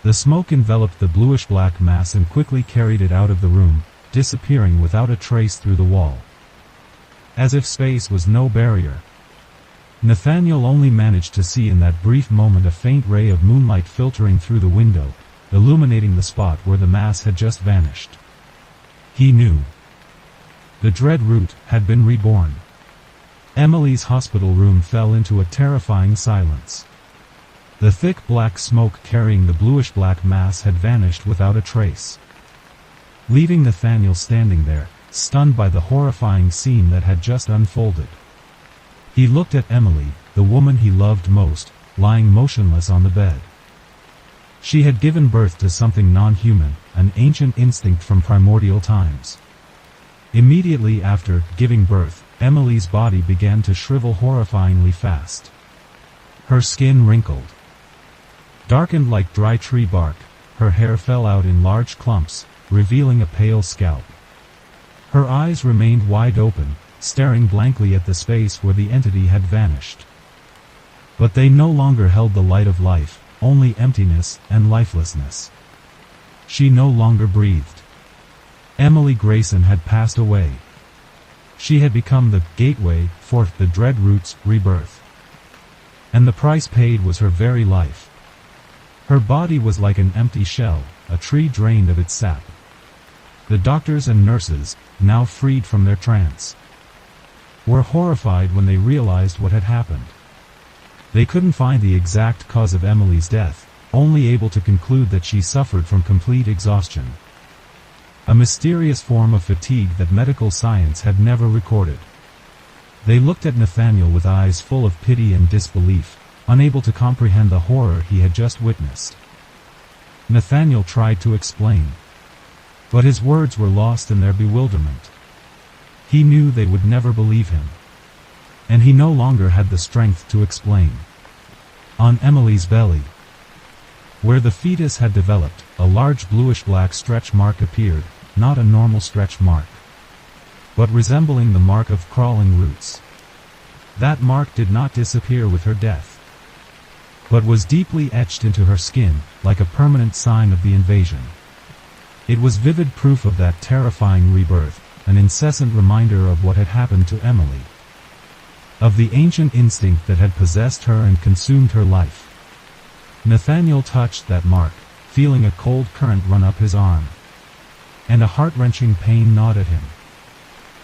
A: The smoke enveloped the bluish-black mass and quickly carried it out of the room, disappearing without a trace through the wall. As if space was no barrier. Nathaniel only managed to see in that brief moment a faint ray of moonlight filtering through the window, illuminating the spot where the mass had just vanished. He knew. The dread root had been reborn. Emily's hospital room fell into a terrifying silence. The thick black smoke carrying the bluish-black mass had vanished without a trace, leaving Nathaniel standing there, stunned by the horrifying scene that had just unfolded. He looked at Emily, the woman he loved most, lying motionless on the bed. She had given birth to something non-human, an ancient instinct from primordial times. Immediately after giving birth, Emily's body began to shrivel horrifyingly fast. Her skin wrinkled, darkened like dry tree bark, her hair fell out in large clumps, revealing a pale scalp. Her eyes remained wide open, staring blankly at the space where the entity had vanished. But they no longer held the light of life, only emptiness and lifelessness. She no longer breathed. Emily Grayson had passed away. She had become the gateway for the dread root's rebirth. And the price paid was her very life. Her body was like an empty shell, a tree drained of its sap. The doctors and nurses, now freed from their trance, were horrified when they realized what had happened. They couldn't find the exact cause of Emily's death, only able to conclude that she suffered from complete exhaustion. A mysterious form of fatigue that medical science had never recorded. They looked at Nathaniel with eyes full of pity and disbelief, unable to comprehend the horror he had just witnessed. Nathaniel tried to explain, but his words were lost in their bewilderment. He knew they would never believe him. And he no longer had the strength to explain. On Emily's belly, where the fetus had developed, a large bluish-black stretch mark appeared, not a normal stretch mark, but resembling the mark of crawling roots. That mark did not disappear with her death, but was deeply etched into her skin, like a permanent sign of the invasion. It was vivid proof of that terrifying rebirth, an incessant reminder of what had happened to Emily, of the ancient instinct that had possessed her and consumed her life. Nathaniel touched that mark, feeling a cold current run up his arm, and a heart-wrenching pain gnawed at him.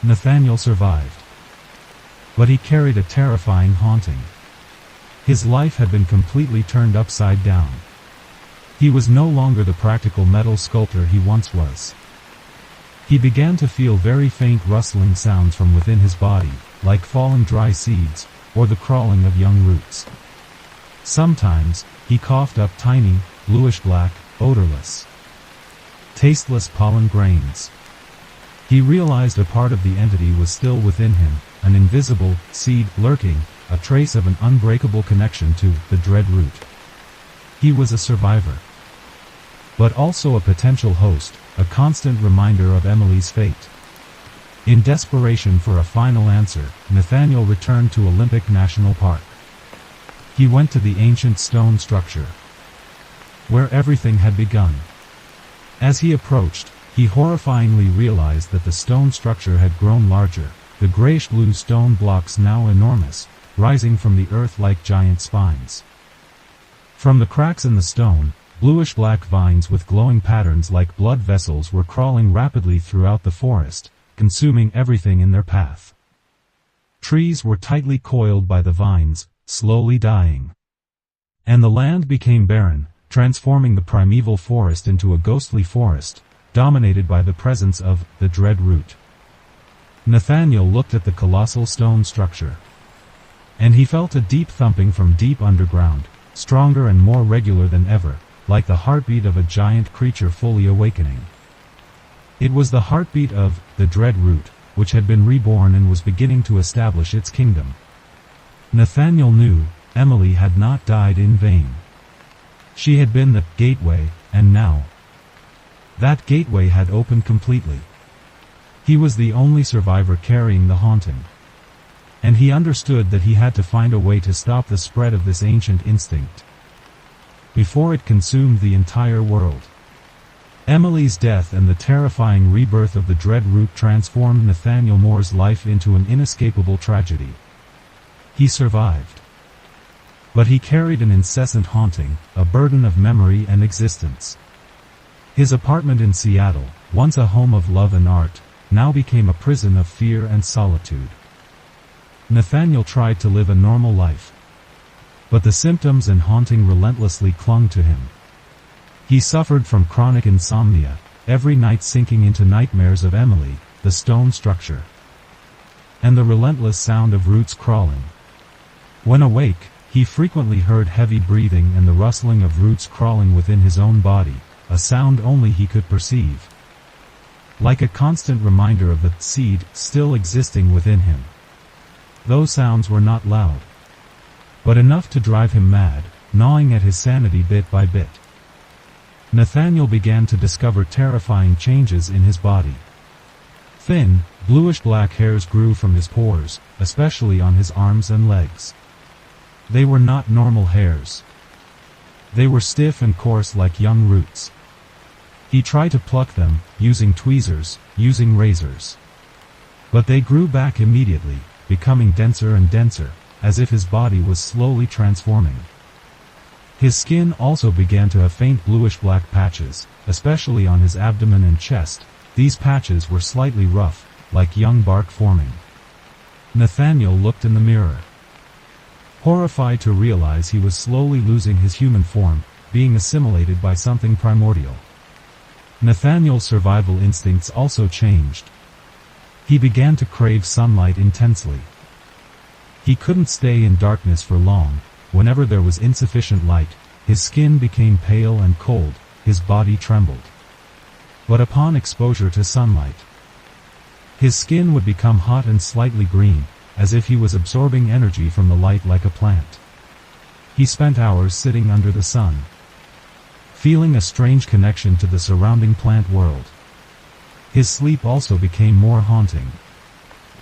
A: Nathaniel survived. But he carried a terrifying haunting. His life had been completely turned upside down. He was no longer the practical metal sculptor he once was. He began to feel very faint rustling sounds from within his body, like falling dry seeds, or the crawling of young roots. Sometimes, he coughed up tiny, bluish-black, odorless, tasteless pollen grains. He realized a part of the entity was still within him, an invisible seed lurking, a trace of an unbreakable connection to the dread root. He was a survivor, but also a potential host, a constant reminder of Emily's fate. In desperation for a final answer, Nathaniel returned to Olympic National Park. He went to the ancient stone structure, where everything had begun. As he approached, he horrifyingly realized that the stone structure had grown larger, the grayish-blue stone blocks now enormous, rising from the earth like giant spines. From the cracks in the stone, bluish-black vines with glowing patterns like blood vessels were crawling rapidly throughout the forest, consuming everything in their path. Trees were tightly coiled by the vines, slowly dying. And the land became barren, transforming the primeval forest into a ghostly forest, dominated by the presence of the dread root. Nathaniel looked at the colossal stone structure, and he felt a deep thumping from deep underground, stronger and more regular than ever, like the heartbeat of a giant creature fully awakening. It was the heartbeat of the dread root, which had been reborn and was beginning to establish its kingdom. Nathaniel knew Emily had not died in vain. She had been the gateway, and now that gateway had opened completely. He was the only survivor carrying the haunting, and he understood that he had to find a way to stop the spread of this ancient instinct before it consumed the entire world. Emily's death and the terrifying rebirth of the dread root transformed Nathaniel Moore's life into an inescapable tragedy. He survived, but he carried an incessant haunting, a burden of memory and existence. His apartment in Seattle, once a home of love and art, now became a prison of fear and solitude. Nathaniel tried to live a normal life, but the symptoms and haunting relentlessly clung to him. He suffered from chronic insomnia, every night sinking into nightmares of Emily, the stone structure, and the relentless sound of roots crawling. When awake, he frequently heard heavy breathing and the rustling of roots crawling within his own body, a sound only he could perceive, like a constant reminder of the seed still existing within him. Those sounds were not loud, but enough to drive him mad, gnawing at his sanity bit by bit. Nathaniel began to discover terrifying changes in his body. Thin, bluish-black hairs grew from his pores, especially on his arms and legs. They were not normal hairs. They were stiff and coarse like young roots. He tried to pluck them, using tweezers, using razors. But they grew back immediately, becoming denser and denser, as if his body was slowly transforming. His skin also began to have faint bluish-black patches, especially on his abdomen and chest. These patches were slightly rough, like young bark forming. Nathaniel looked in the mirror, horrified to realize he was slowly losing his human form, being assimilated by something primordial. Nathaniel's survival instincts also changed. He began to crave sunlight intensely. He couldn't stay in darkness for long. Whenever there was insufficient light, his skin became pale and cold, his body trembled. But upon exposure to sunlight, his skin would become hot and slightly green, as if he was absorbing energy from the light like a plant. He spent hours sitting under the sun, feeling a strange connection to the surrounding plant world. His sleep also became more haunting.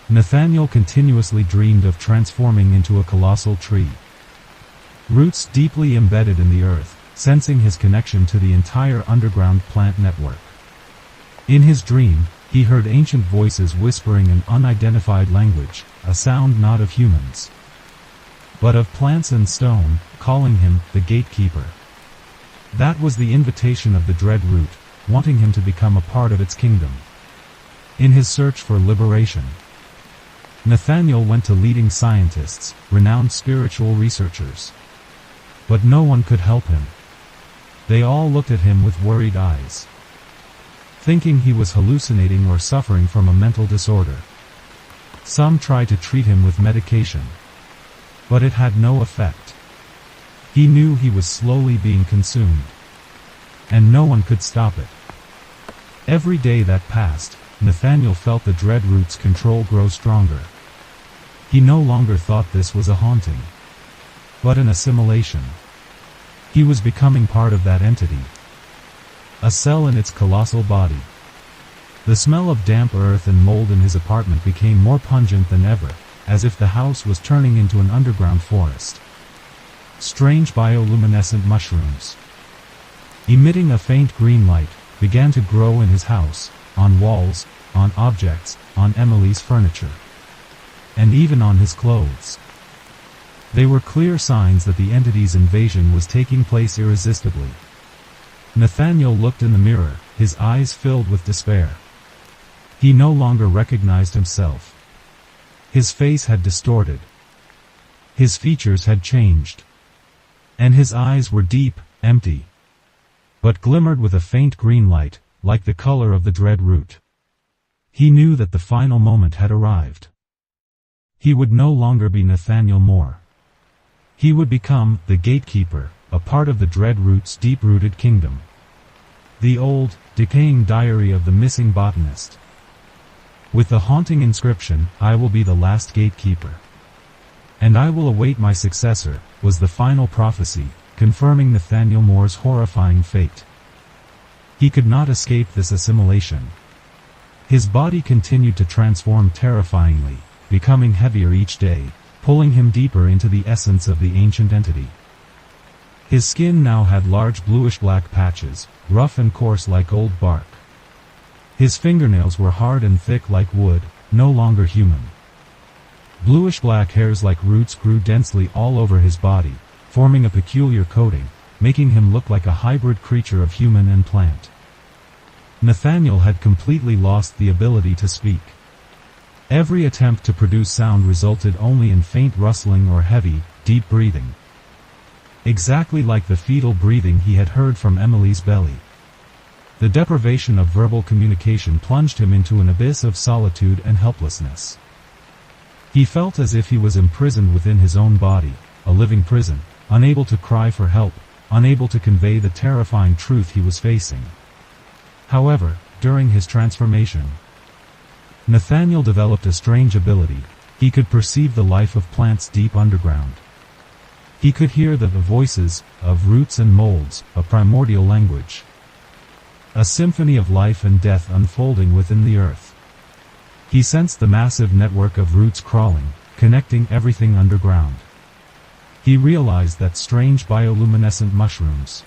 A: Nathaniel continuously dreamed of transforming into a colossal tree, roots deeply embedded in the earth, sensing his connection to the entire underground plant network. In his dream, he heard ancient voices whispering an unidentified language, a sound not of humans, but of plants and stone, calling him the gatekeeper. That was the invitation of the dread root, wanting him to become a part of its kingdom. In his search for liberation, Nathaniel went to leading scientists, renowned spiritual researchers. But no one could help him. They all looked at him with worried eyes, thinking he was hallucinating or suffering from a mental disorder. Some tried to treat him with medication, but it had no effect. He knew he was slowly being consumed, and no one could stop it. Every day that passed, Nathaniel felt the dread root's control grow stronger. He no longer thought this was a haunting, but an assimilation. He was becoming part of that entity, a cell in its colossal body. The smell of damp earth and mold in his apartment became more pungent than ever, as if the house was turning into an underground forest. Strange bioluminescent mushrooms, emitting a faint green light, began to grow in his house, on walls, on objects, on Emily's furniture, and even on his clothes. They were clear signs that the entity's invasion was taking place irresistibly. Nathaniel looked in the mirror, his eyes filled with despair. He no longer recognized himself. His face had distorted. His features had changed. And his eyes were deep, empty, but glimmered with a faint green light, like the color of the dread root. He knew that the final moment had arrived. He would no longer be Nathaniel Moore. He would become the gatekeeper, a part of the dread root's deep-rooted kingdom. The old, decaying diary of the missing botanist, with the haunting inscription, "I will be the last gatekeeper, and I will await my successor," was the final prophecy, confirming Nathaniel Moore's horrifying fate. He could not escape this assimilation. His body continued to transform terrifyingly, becoming heavier each day, pulling him deeper into the essence of the ancient entity. His skin now had large bluish-black patches, rough and coarse like old bark. His fingernails were hard and thick like wood, no longer human. Bluish-black hairs like roots grew densely all over his body, forming a peculiar coating, making him look like a hybrid creature of human and plant. Nathaniel had completely lost the ability to speak. Every attempt to produce sound resulted only in faint rustling or heavy, deep breathing. Exactly like the fetal breathing he had heard from Emily's belly. The deprivation of verbal communication plunged him into an abyss of solitude and helplessness. He felt as if he was imprisoned within his own body, a living prison, unable to cry for help, unable to convey the terrifying truth he was facing. However, during his transformation, Nathaniel developed a strange ability. He could perceive the life of plants deep underground. He could hear the voices of roots and molds, a primordial language. A symphony of life and death unfolding within the earth. He sensed the massive network of roots crawling, connecting everything underground. He realized that strange bioluminescent mushrooms,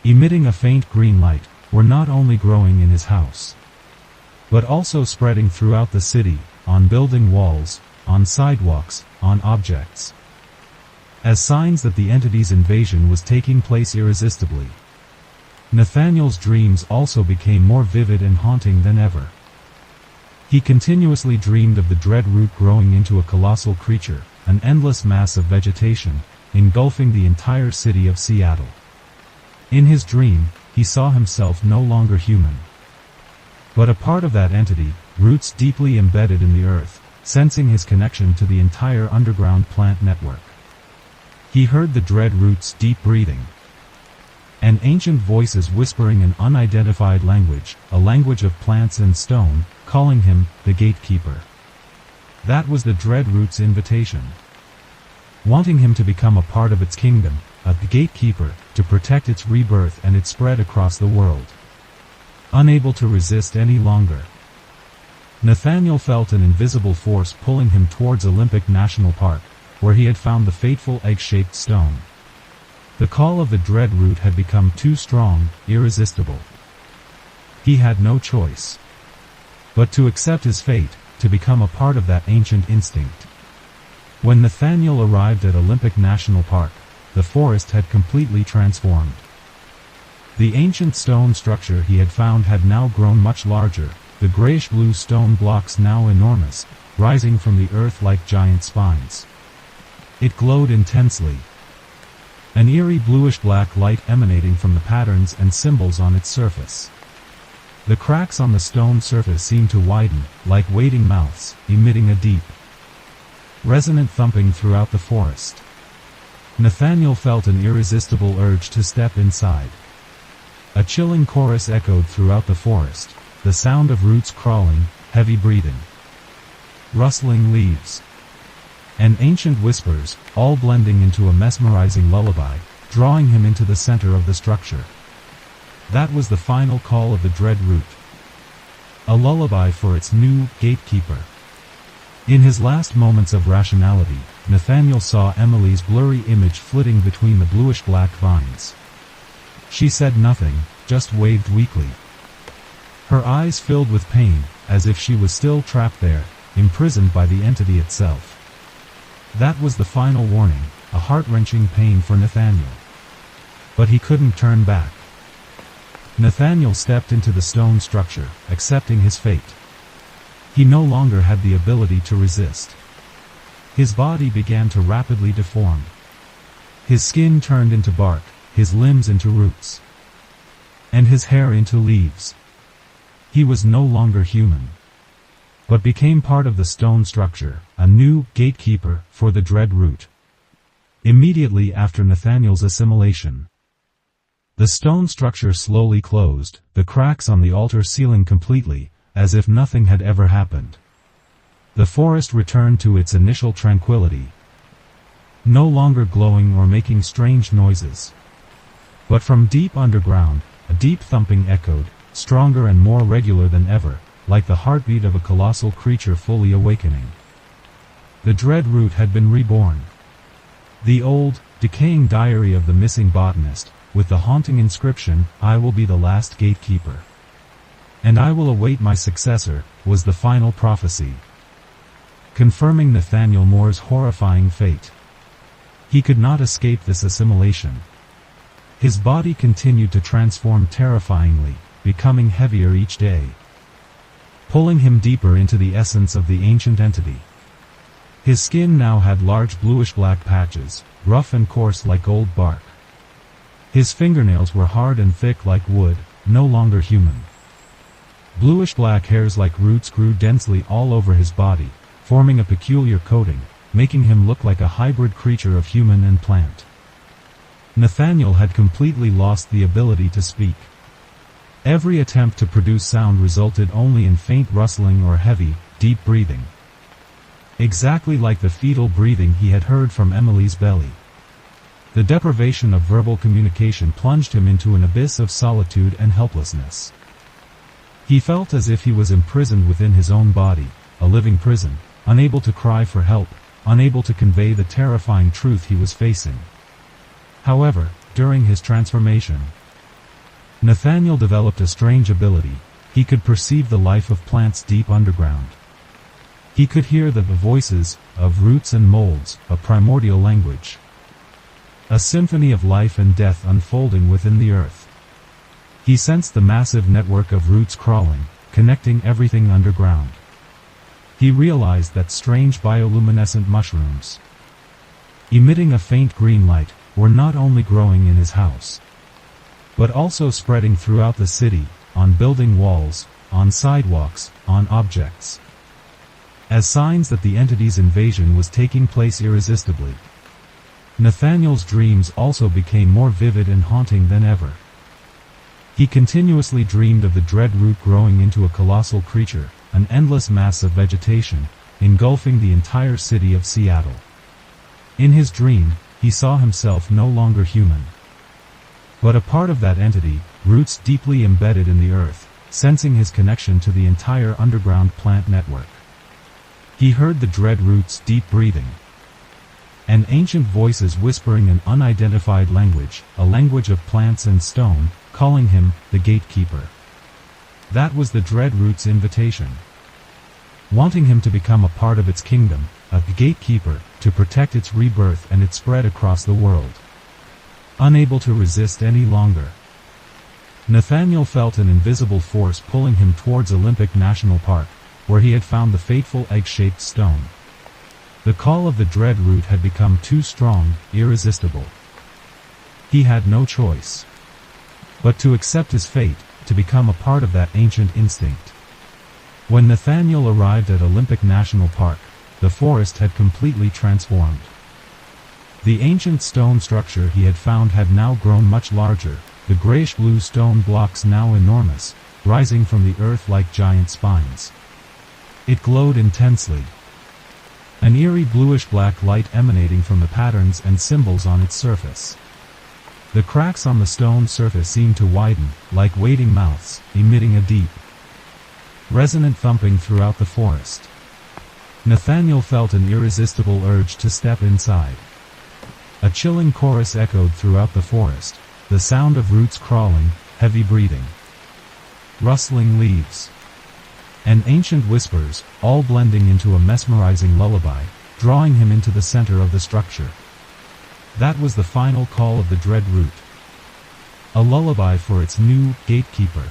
A: emitting a faint green light, were not only growing in his house, but also spreading throughout the city, on building walls, on sidewalks, on objects, as signs that the entity's invasion was taking place irresistibly. Nathaniel's dreams also became more vivid and haunting than ever. He continuously dreamed of the dread root growing into a colossal creature, an endless mass of vegetation, engulfing the entire city of Seattle. In his dream, he saw himself no longer human, but a part of that entity, roots deeply embedded in the earth, sensing his connection to the entire underground plant network. He heard the dread root's deep breathing, and ancient voices whispering an unidentified language, a language of plants and stone, calling him the gatekeeper. That was the dread root's invitation, wanting him to become a part of its kingdom, a gatekeeper, to protect its rebirth and its spread across the world. Unable to resist any longer, Nathaniel felt an invisible force pulling him towards Olympic National Park, where he had found the fateful egg-shaped stone. The call of the dread root had become too strong, irresistible. He had no choice but to accept his fate, to become a part of that ancient instinct. When Nathaniel arrived at Olympic National Park, the forest had completely transformed. The ancient stone structure he had found had now grown much larger, the grayish-blue stone blocks now enormous, rising from the earth like giant spines. It glowed intensely. An eerie bluish-black light emanating from the patterns and symbols on its surface. The cracks on the stone surface seemed to widen, like waiting mouths, emitting a deep, resonant thumping throughout the forest. Nathaniel felt an irresistible urge to step inside. A chilling chorus echoed throughout the forest, the sound of roots crawling, heavy breathing, rustling leaves, and ancient whispers, all blending into a mesmerizing lullaby, drawing him into the center of the structure. That was the final call of the dread root. A lullaby for its new gatekeeper. In his last moments of rationality, Nathaniel saw Emily's blurry image flitting between the bluish-black vines. She said nothing, just waved weakly. Her eyes filled with pain, as if she was still trapped there, imprisoned by the entity itself. That was the final warning, a heart-wrenching pain for Nathaniel. But he couldn't turn back. Nathaniel stepped into the stone structure, accepting his fate. He no longer had the ability to resist. His body began to rapidly deform. His skin turned into bark, his limbs into roots, and his hair into leaves. He was no longer human, but became part of the stone structure, a new gatekeeper for the dread root. Immediately after Nathaniel's assimilation, the stone structure slowly closed, the cracks on the altar sealing completely, as if nothing had ever happened. The forest returned to its initial tranquility, no longer glowing or making strange noises. But from deep underground, a deep thumping echoed, stronger and more regular than ever, like the heartbeat of a colossal creature fully awakening. The dread root had been reborn. The old, decaying diary of the missing botanist, with the haunting inscription, "I will be the last gatekeeper, and I will await my successor," was the final prophecy, confirming Nathaniel Moore's horrifying fate. He could not escape this assimilation. His body continued to transform terrifyingly, becoming heavier each day, pulling him deeper into the essence of the ancient entity. His skin now had large bluish-black patches, rough and coarse like old bark. His fingernails were hard and thick like wood, no longer human. Bluish-black hairs like roots grew densely all over his body, forming a peculiar coating, making him look like a hybrid creature of human and plant. Nathaniel had completely lost the ability to speak. Every attempt to produce sound resulted only in faint rustling or heavy, deep breathing. Exactly like the fetal breathing he had heard from Emily's belly. The deprivation of verbal communication plunged him into an abyss of solitude and helplessness. He felt as if he was imprisoned within his own body, a living prison, unable to cry for help, unable to convey the terrifying truth he was facing. However, during his transformation, Nathaniel developed a strange ability. He could perceive the life of plants deep underground. He could hear the voices of roots and molds, a primordial language, a symphony of life and death unfolding within the earth. He sensed the massive network of roots crawling, connecting everything underground. He realized that strange bioluminescent mushrooms, emitting a faint green light, were not only growing in his house, but also spreading throughout the city, on building walls, on sidewalks, on objects, as signs that the entity's invasion was taking place irresistibly. Nathaniel's dreams also became more vivid and haunting than ever. He continuously dreamed of the dread root growing into a colossal creature, an endless mass of vegetation, engulfing the entire city of Seattle. In his dream, he saw himself no longer human, but a part of that entity, roots deeply embedded in the earth, sensing his connection to the entire underground plant network. He heard the dread root's deep breathing, and ancient voices whispering an unidentified language, a language of plants and stone, calling him the gatekeeper. That was the dread root's invitation, wanting him to become a part of its kingdom, a gatekeeper, to protect its rebirth and its spread across the world. Unable to resist any longer, Nathaniel felt an invisible force pulling him towards Olympic National Park, where he had found the fateful egg-shaped stone. The call of the dread root had become too strong, irresistible. He had no choice but to accept his fate, to become a part of that ancient instinct. When Nathaniel arrived at Olympic National Park, the forest had completely transformed. The ancient stone structure he had found had now grown much larger, the grayish-blue stone blocks now enormous, rising from the earth like giant spines. It glowed intensely, an eerie bluish-black light emanating from the patterns and symbols on its surface. The cracks on the stone surface seemed to widen, like waiting mouths, emitting a deep, resonant thumping throughout the forest. Nathaniel felt an irresistible urge to step inside. A chilling chorus echoed throughout the forest, the sound of roots crawling, heavy breathing, rustling leaves, and ancient whispers, all blending into a mesmerizing lullaby, drawing him into the center of the structure. That was the final call of the dread root. A lullaby for its new gatekeeper.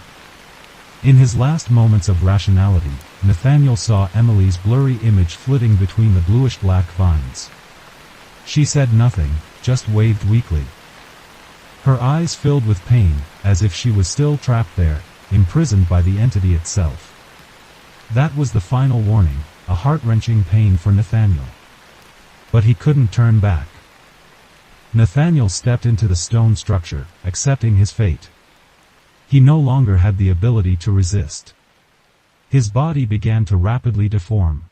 A: In his last moments of rationality, Nathaniel saw Emily's blurry image flitting between the bluish-black vines. She said nothing, just waved weakly. Her eyes filled with pain, as if she was still trapped there, imprisoned by the entity itself. That was the final warning, a heart-wrenching pain for Nathaniel. But he couldn't turn back. Nathaniel stepped into the stone structure, accepting his fate. He no longer had the ability to resist. His body began to rapidly deform.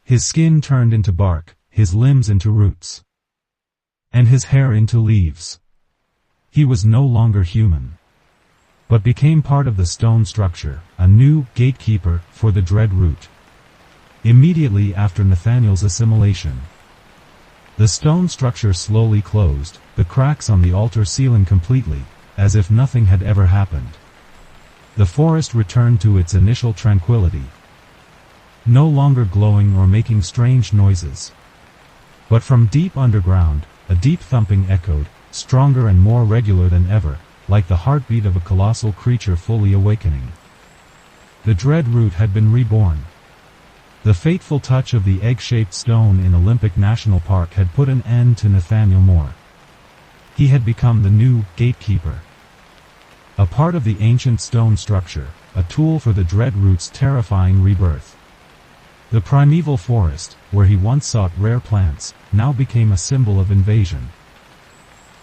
A: His skin turned into bark, his limbs into roots, and his hair into leaves. He was no longer human, but became part of the stone structure, a new gatekeeper for the dread root. Immediately after Nathaniel's assimilation, the stone structure slowly closed, the cracks on the altar ceiling completely, as if nothing had ever happened. The forest returned to its initial tranquility, no longer glowing or making strange noises. But from deep underground, a deep thumping echoed, stronger and more regular than ever, like the heartbeat of a colossal creature fully awakening. The dread root had been reborn. The fateful touch of the egg-shaped stone in Olympic National Park had put an end to Nathaniel Moore. He had become the new gatekeeper. A part of the ancient stone structure, a tool for the dread root's terrifying rebirth. The primeval forest, where he once sought rare plants, now became a symbol of invasion.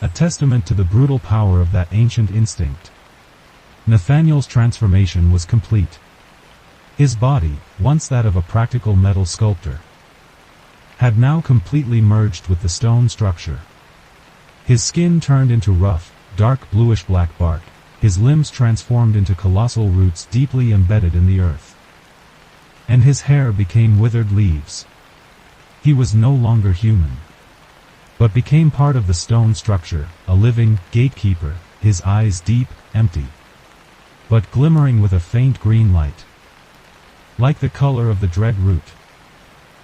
A: A testament to the brutal power of that ancient instinct. Nathaniel's transformation was complete. His body, once that of a practical metal sculptor, had now completely merged with the stone structure. His skin turned into rough, dark bluish-black bark, his limbs transformed into colossal roots deeply embedded in the earth, and his hair became withered leaves. He was no longer human, but became part of the stone structure, a living gatekeeper, his eyes deep, empty, but glimmering with a faint green light, like the color of the dread root.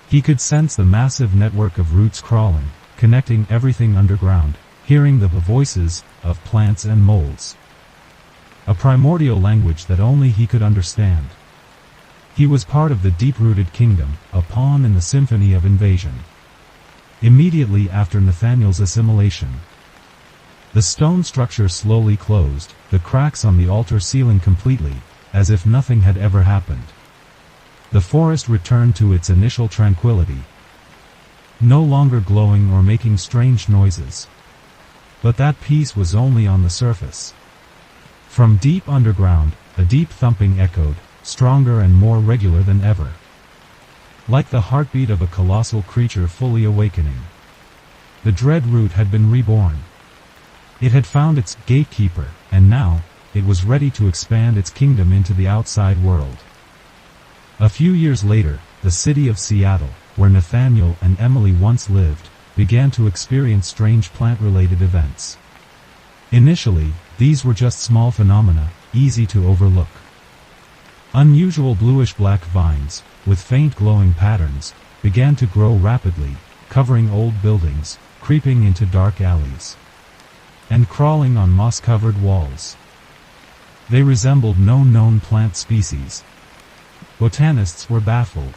A: He could sense the massive network of roots crawling, connecting everything underground, hearing the voices of plants and molds. A primordial language that only he could understand. He was part of the deep-rooted kingdom, a pawn in the symphony of invasion. Immediately after Nathaniel's assimilation, the stone structure slowly closed, the cracks on the altar ceiling completely, as if nothing had ever happened. The forest returned to its initial tranquility, no longer glowing or making strange noises. But that peace was only on the surface. From deep underground, a deep thumping echoed, stronger and more regular than ever, like the heartbeat of a colossal creature fully awakening. The dread root had been reborn. It had found its gatekeeper, and now, it was ready to expand its kingdom into the outside world. A few years later, the city of Seattle, where Nathaniel and Emily once lived, began to experience strange plant-related events. Initially, these were just small phenomena, easy to overlook. Unusual bluish-black vines, with faint glowing patterns, began to grow rapidly, covering old buildings, creeping into dark alleys, and crawling on moss-covered walls. They resembled no known plant species. Botanists were baffled.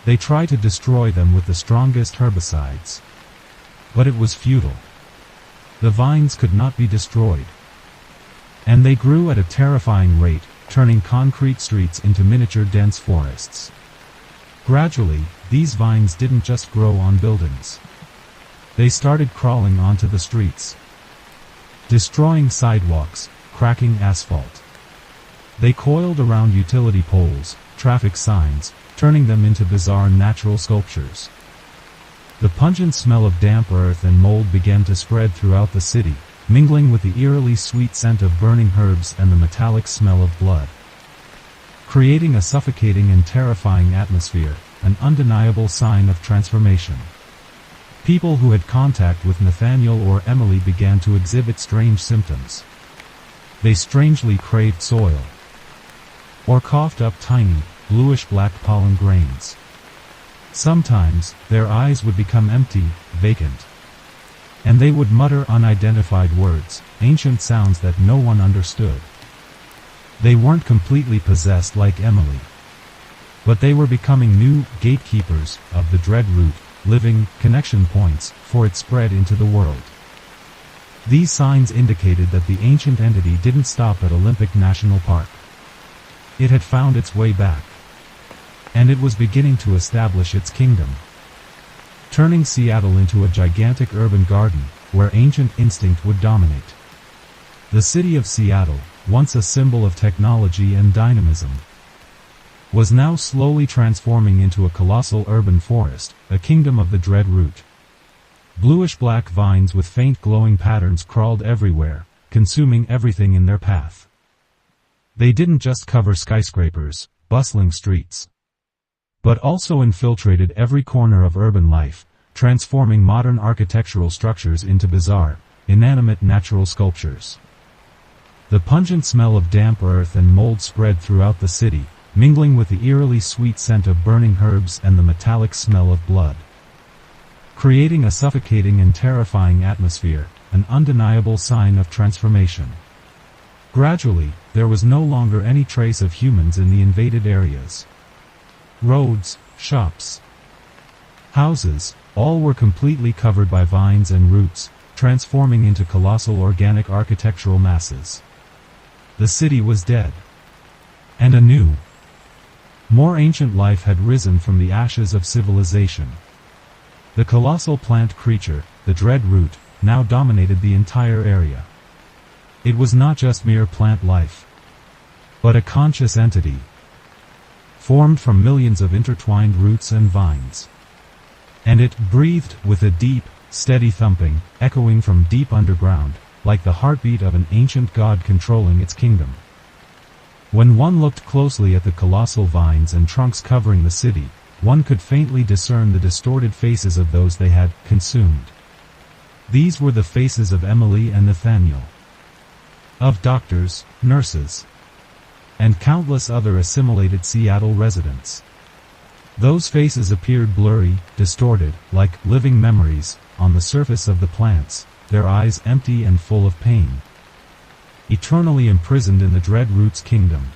A: They tried to destroy them with the strongest herbicides. But it was futile. The vines could not be destroyed. And they grew at a terrifying rate, turning concrete streets into miniature dense forests. Gradually, these vines didn't just grow on buildings. They started crawling onto the streets, destroying sidewalks, cracking asphalt. They coiled around utility poles, traffic signs, turning them into bizarre natural sculptures. The pungent smell of damp earth and mold began to spread throughout the city, mingling with the eerily sweet scent of burning herbs and the metallic smell of blood, creating a suffocating and terrifying atmosphere, an undeniable sign of transformation. People who had contact with Nathaniel or Emily began to exhibit strange symptoms. They strangely craved soil, or coughed up tiny, bluish-black pollen grains. Sometimes, their eyes would become empty, vacant. And they would mutter unidentified words, ancient sounds that no one understood. They weren't completely possessed like Emily, but they were becoming new gatekeepers of the dread root, living connection points for its spread into the world. These signs indicated that the ancient entity didn't stop at Olympic National Park. It had found its way back, and it was beginning to establish its kingdom, turning Seattle into a gigantic urban garden where ancient instinct would dominate. The city of Seattle, once a symbol of technology and dynamism, was now slowly transforming into a colossal urban forest, a kingdom of the dread root. Bluish-black vines with faint glowing patterns crawled everywhere, consuming everything in their path. They didn't just cover skyscrapers, bustling streets, but also infiltrated every corner of urban life, transforming modern architectural structures into bizarre, inanimate natural sculptures. The pungent smell of damp earth and mold spread throughout the city, mingling with the eerily sweet scent of burning herbs and the metallic smell of blood, creating a suffocating and terrifying atmosphere, an undeniable sign of transformation. Gradually, there was no longer any trace of humans in the invaded areas. Roads, shops, houses, all were completely covered by vines and roots, transforming into colossal organic architectural masses. The city was dead, and a new, more ancient life had risen from the ashes of civilization. The colossal plant creature, the dread root, now dominated the entire area. It was not just mere plant life, but a conscious entity, formed from millions of intertwined roots and vines. And it breathed with a deep, steady thumping, echoing from deep underground, like the heartbeat of an ancient god controlling its kingdom. When one looked closely at the colossal vines and trunks covering the city, one could faintly discern the distorted faces of those they had consumed. These were the faces of Emily and Nathaniel, of doctors, nurses, and countless other assimilated Seattle residents. Those faces appeared blurry, distorted, like living memories, on the surface of the plants, their eyes empty and full of pain, eternally imprisoned in the dread root's kingdom.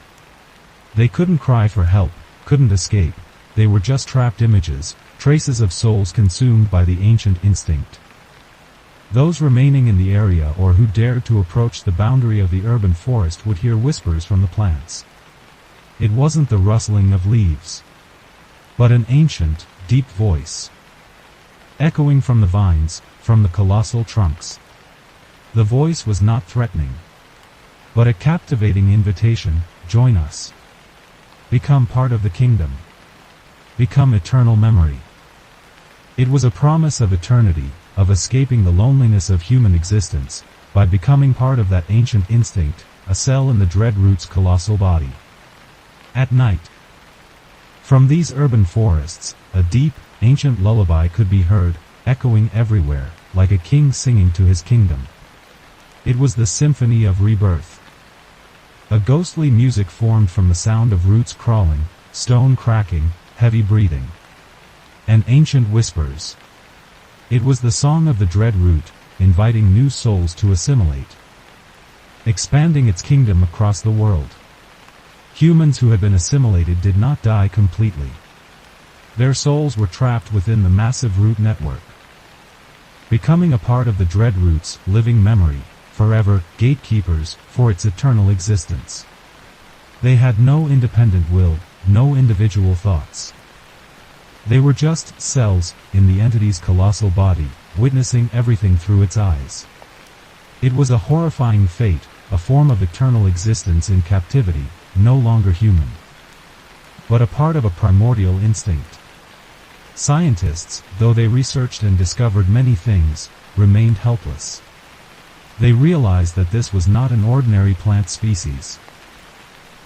A: They couldn't cry for help, couldn't escape. They were just trapped images, traces of souls consumed by the ancient instinct. Those remaining in the area or who dared to approach the boundary of the urban forest would hear whispers from the plants. It wasn't the rustling of leaves, but an ancient, deep voice, echoing from the vines, from the colossal trunks. The voice was not threatening, but a captivating invitation: join us. Become part of the kingdom. Become eternal memory. It was a promise of eternity, of escaping the loneliness of human existence, by becoming part of that ancient instinct, a cell in the dread root's colossal body. At night, from these urban forests, a deep, ancient lullaby could be heard, echoing everywhere, like a king singing to his kingdom. It was the symphony of rebirth. A ghostly music formed from the sound of roots crawling, stone cracking, heavy breathing, and ancient whispers. It was the song of the dread root, inviting new souls to assimilate, expanding its kingdom across the world. Humans who had been assimilated did not die completely. Their souls were trapped within the massive root network. Becoming a part of the dread root's living memory, forever gatekeepers for its eternal existence. They had no independent will, no individual thoughts. They were just cells in the entity's colossal body, witnessing everything through its eyes. It was a horrifying fate, a form of eternal existence in captivity, no longer human, but a part of a primordial instinct. Scientists, though they researched and discovered many things, remained helpless. They realized that this was not an ordinary plant species,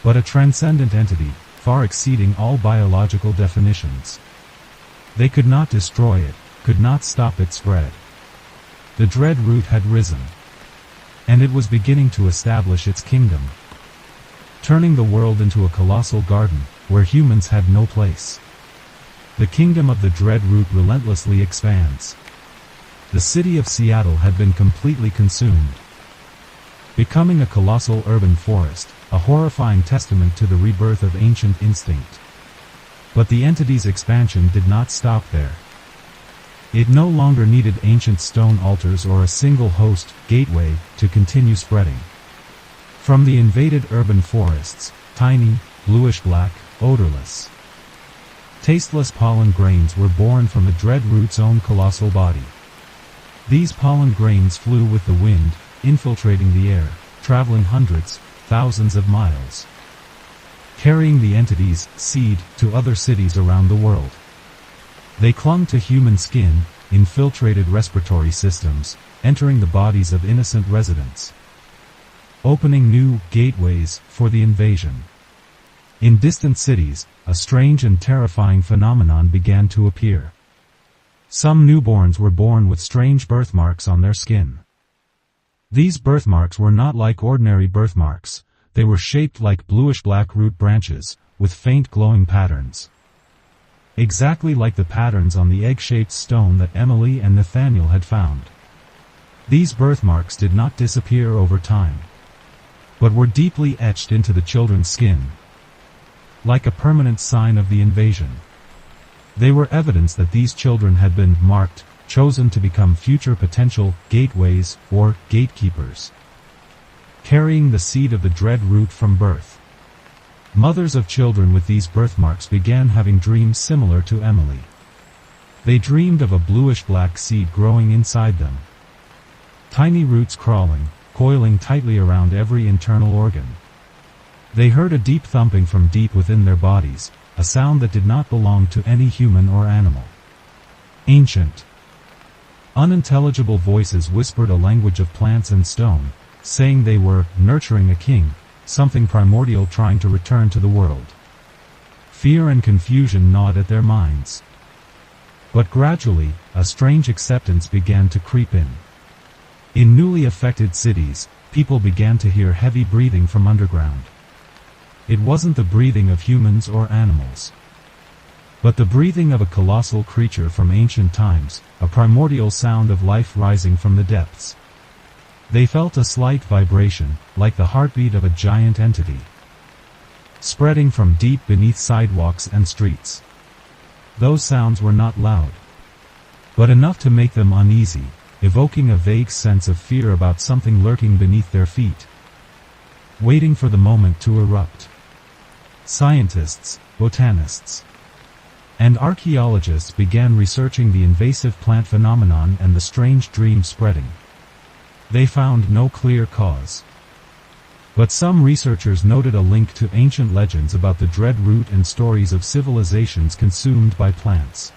A: but a transcendent entity, far exceeding all biological definitions. They could not destroy it, could not stop its spread. The dread root had risen, and it was beginning to establish its kingdom, turning the world into a colossal garden, where humans had no place. The kingdom of the dread root relentlessly expands. The city of Seattle had been completely consumed, becoming a colossal urban forest, a horrifying testament to the rebirth of ancient instinct. But the entity's expansion did not stop there. It no longer needed ancient stone altars or a single host, gateway, to continue spreading. From the invaded urban forests, tiny, bluish-black, odorless, tasteless pollen grains were born from the dread root's own colossal body. These pollen grains flew with the wind, infiltrating the air, traveling hundreds, thousands of miles, carrying the entity's seed to other cities around the world. They clung to human skin, infiltrated respiratory systems, entering the bodies of innocent residents, opening new gateways for the invasion. In distant cities, a strange and terrifying phenomenon began to appear. Some newborns were born with strange birthmarks on their skin. These birthmarks were not like ordinary birthmarks, they were shaped like bluish-black root branches, with faint glowing patterns. Exactly like the patterns on the egg-shaped stone that Emily and Nathaniel had found. These birthmarks did not disappear over time, but were deeply etched into the children's skin, like a permanent sign of the invasion. They were evidence that these children had been marked, chosen to become future potential gateways or gatekeepers, carrying the seed of the dread root from birth. Mothers of children with these birthmarks began having dreams similar to Emily. They dreamed of a bluish-black seed growing inside them, tiny roots crawling, coiling tightly around every internal organ. They heard a deep thumping from deep within their bodies, a sound that did not belong to any human or animal. Ancient, unintelligible voices whispered a language of plants and stone, saying they were nurturing a king, something primordial trying to return to the world. Fear and confusion gnawed at their minds. But gradually, a strange acceptance began to creep in. In newly affected cities, people began to hear heavy breathing from underground. It wasn't the breathing of humans or animals, but the breathing of a colossal creature from ancient times, a primordial sound of life rising from the depths. They felt a slight vibration, like the heartbeat of a giant entity, spreading from deep beneath sidewalks and streets. Those sounds were not loud, but enough to make them uneasy, evoking a vague sense of fear about something lurking beneath their feet, waiting for the moment to erupt. Scientists, botanists, and archaeologists began researching the invasive plant phenomenon and the strange dream spreading. They found no clear cause, but some researchers noted a link to ancient legends about the dread root and stories of civilizations consumed by plants.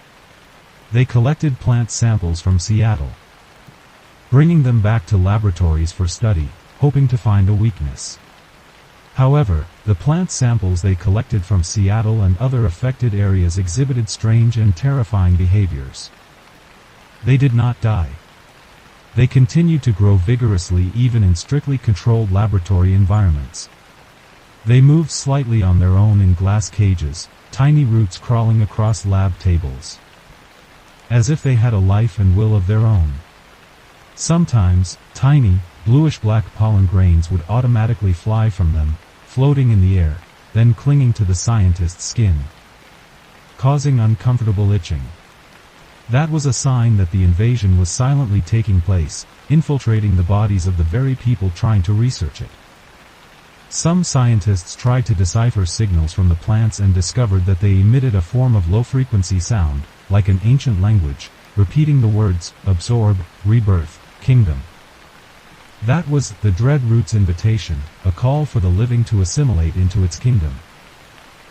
A: They collected plant samples from Seattle, bringing them back to laboratories for study, hoping to find a weakness. However, the plant samples they collected from Seattle and other affected areas exhibited strange and terrifying behaviors. They did not die. They continued to grow vigorously even in strictly controlled laboratory environments. They moved slightly on their own in glass cages, tiny roots crawling across lab tables, as if they had a life and will of their own. Sometimes, tiny, bluish-black pollen grains would automatically fly from them, floating in the air, then clinging to the scientist's skin, causing uncomfortable itching. That was a sign that the invasion was silently taking place, infiltrating the bodies of the very people trying to research it. Some scientists tried to decipher signals from the plants and discovered that they emitted a form of low-frequency sound, like an ancient language, repeating the words, absorb, rebirth, kingdom. That was the Dread Root's invitation, a call for the living to assimilate into its kingdom.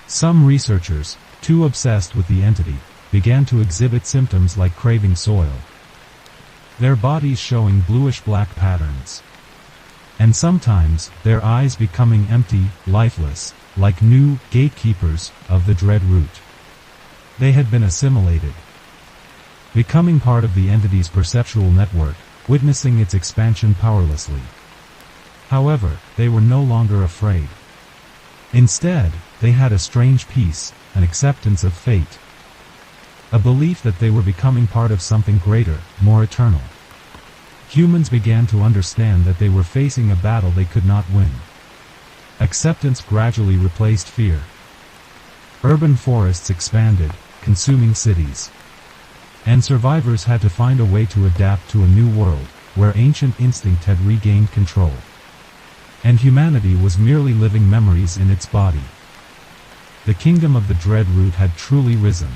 A: Some researchers, too obsessed with the entity, began to exhibit symptoms like craving soil, their bodies showing bluish-black patterns, and sometimes their eyes becoming empty, lifeless, like new gatekeepers of the Dread Root. They had been assimilated, becoming part of the entity's perceptual network, witnessing its expansion powerlessly. However, they were no longer afraid. Instead, they had a strange peace, an acceptance of fate, a belief that they were becoming part of something greater, more eternal. Humans began to understand that they were facing a battle they could not win. Acceptance gradually replaced fear. Urban forests expanded, consuming cities, and survivors had to find a way to adapt to a new world, where ancient instinct had regained control, and humanity was merely living memories in its body. The kingdom of the Dread Root had truly risen.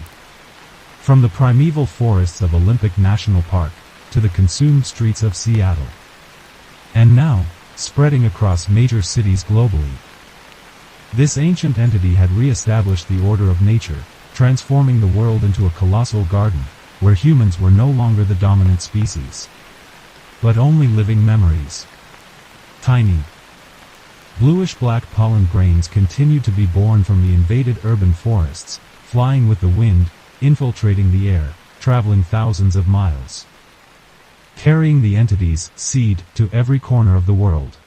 A: From the primeval forests of Olympic National Park, to the consumed streets of Seattle, and now, spreading across major cities globally. This ancient entity had re-established the order of nature, transforming the world into a colossal garden, where humans were no longer the dominant species, but only living memories. Tiny, bluish-black pollen grains continued to be born from the invaded urban forests, flying with the wind, infiltrating the air, traveling thousands of miles, carrying the entity's seed to every corner of the world.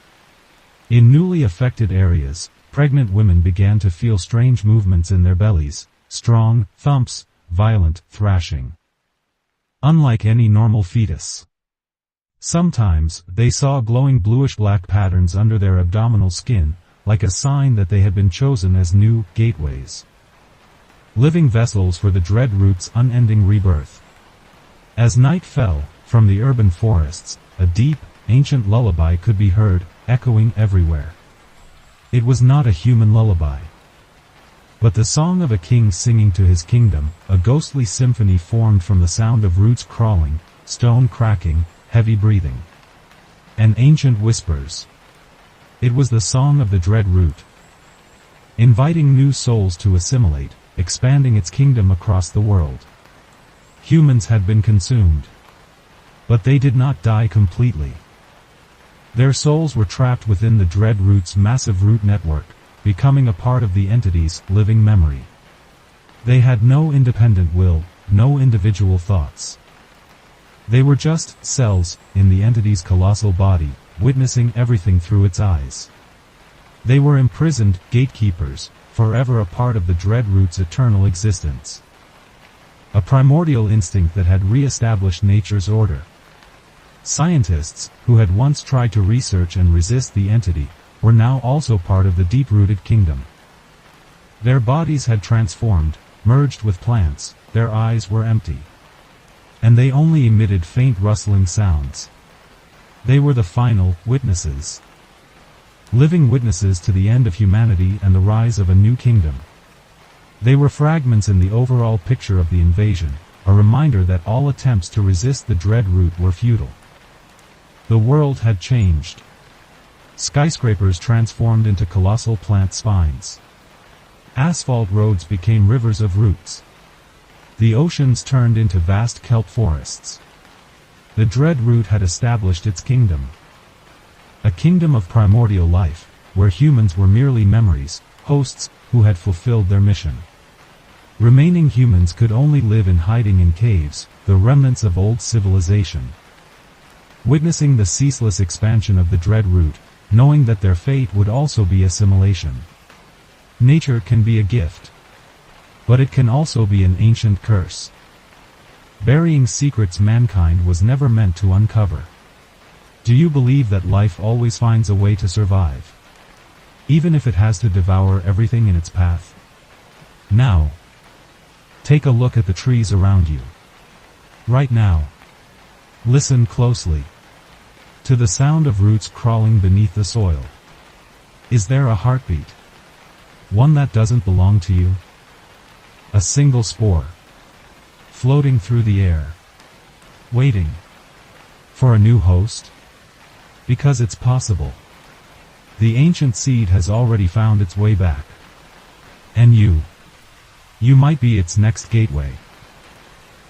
A: In newly affected areas, pregnant women began to feel strange movements in their bellies, strong thumps, violent thrashing, unlike any normal fetus. Sometimes, they saw glowing bluish-black patterns under their abdominal skin, like a sign that they had been chosen as new gateways, living vessels for the Dread Root's unending rebirth. As night fell, from the urban forests, a deep, ancient lullaby could be heard, echoing everywhere. It was not a human lullaby, but the song of a king singing to his kingdom, a ghostly symphony formed from the sound of roots crawling, stone cracking, heavy breathing, and ancient whispers. It was the song of the Dread Root, inviting new souls to assimilate, expanding its kingdom across the world. Humans had been consumed, but they did not die completely. Their souls were trapped within the Dread Root's massive root network, becoming a part of the entity's living memory. They had no independent will, no individual thoughts. They were just cells in the entity's colossal body, witnessing everything through its eyes. They were imprisoned gatekeepers, forever a part of the Dread Root's eternal existence. A primordial instinct that had re-established nature's order. Scientists, who had once tried to research and resist the entity, were now also part of the deep-rooted kingdom. Their bodies had transformed, merged with plants, their eyes were empty, and they only emitted faint rustling sounds. They were the final witnesses. Living witnesses to the end of humanity and the rise of a new kingdom. They were fragments in the overall picture of the invasion, a reminder that all attempts to resist the Dread Root were futile. The world had changed. Skyscrapers transformed into colossal plant spines. Asphalt roads became rivers of roots. The oceans turned into vast kelp forests. The Dread Root had established its kingdom. A kingdom of primordial life, where humans were merely memories, hosts, who had fulfilled their mission. Remaining humans could only live in hiding in caves, the remnants of old civilization. Witnessing the ceaseless expansion of the Dread Root, knowing that their fate would also be assimilation. Nature can be a gift, but it can also be an ancient curse, burying secrets mankind was never meant to uncover. Do you believe that life always finds a way to survive? even if it has to devour everything in its path. Now, take a look at the trees around you. Right now, listen closely to the sound of roots crawling beneath the soil. Is there a heartbeat? One that doesn't belong to you? A single spore, floating through the air, waiting for a new host? Because it's possible. The ancient seed has already found its way back. And you might be its next gateway.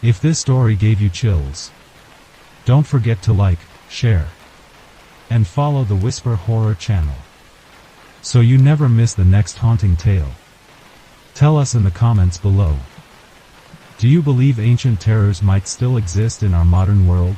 A: If this story gave you chills, don't forget to like, share, and follow the Whisper Horror channel, so you never miss the next haunting tale. Tell us in the comments below. Do you believe ancient terrors might still exist in our modern world?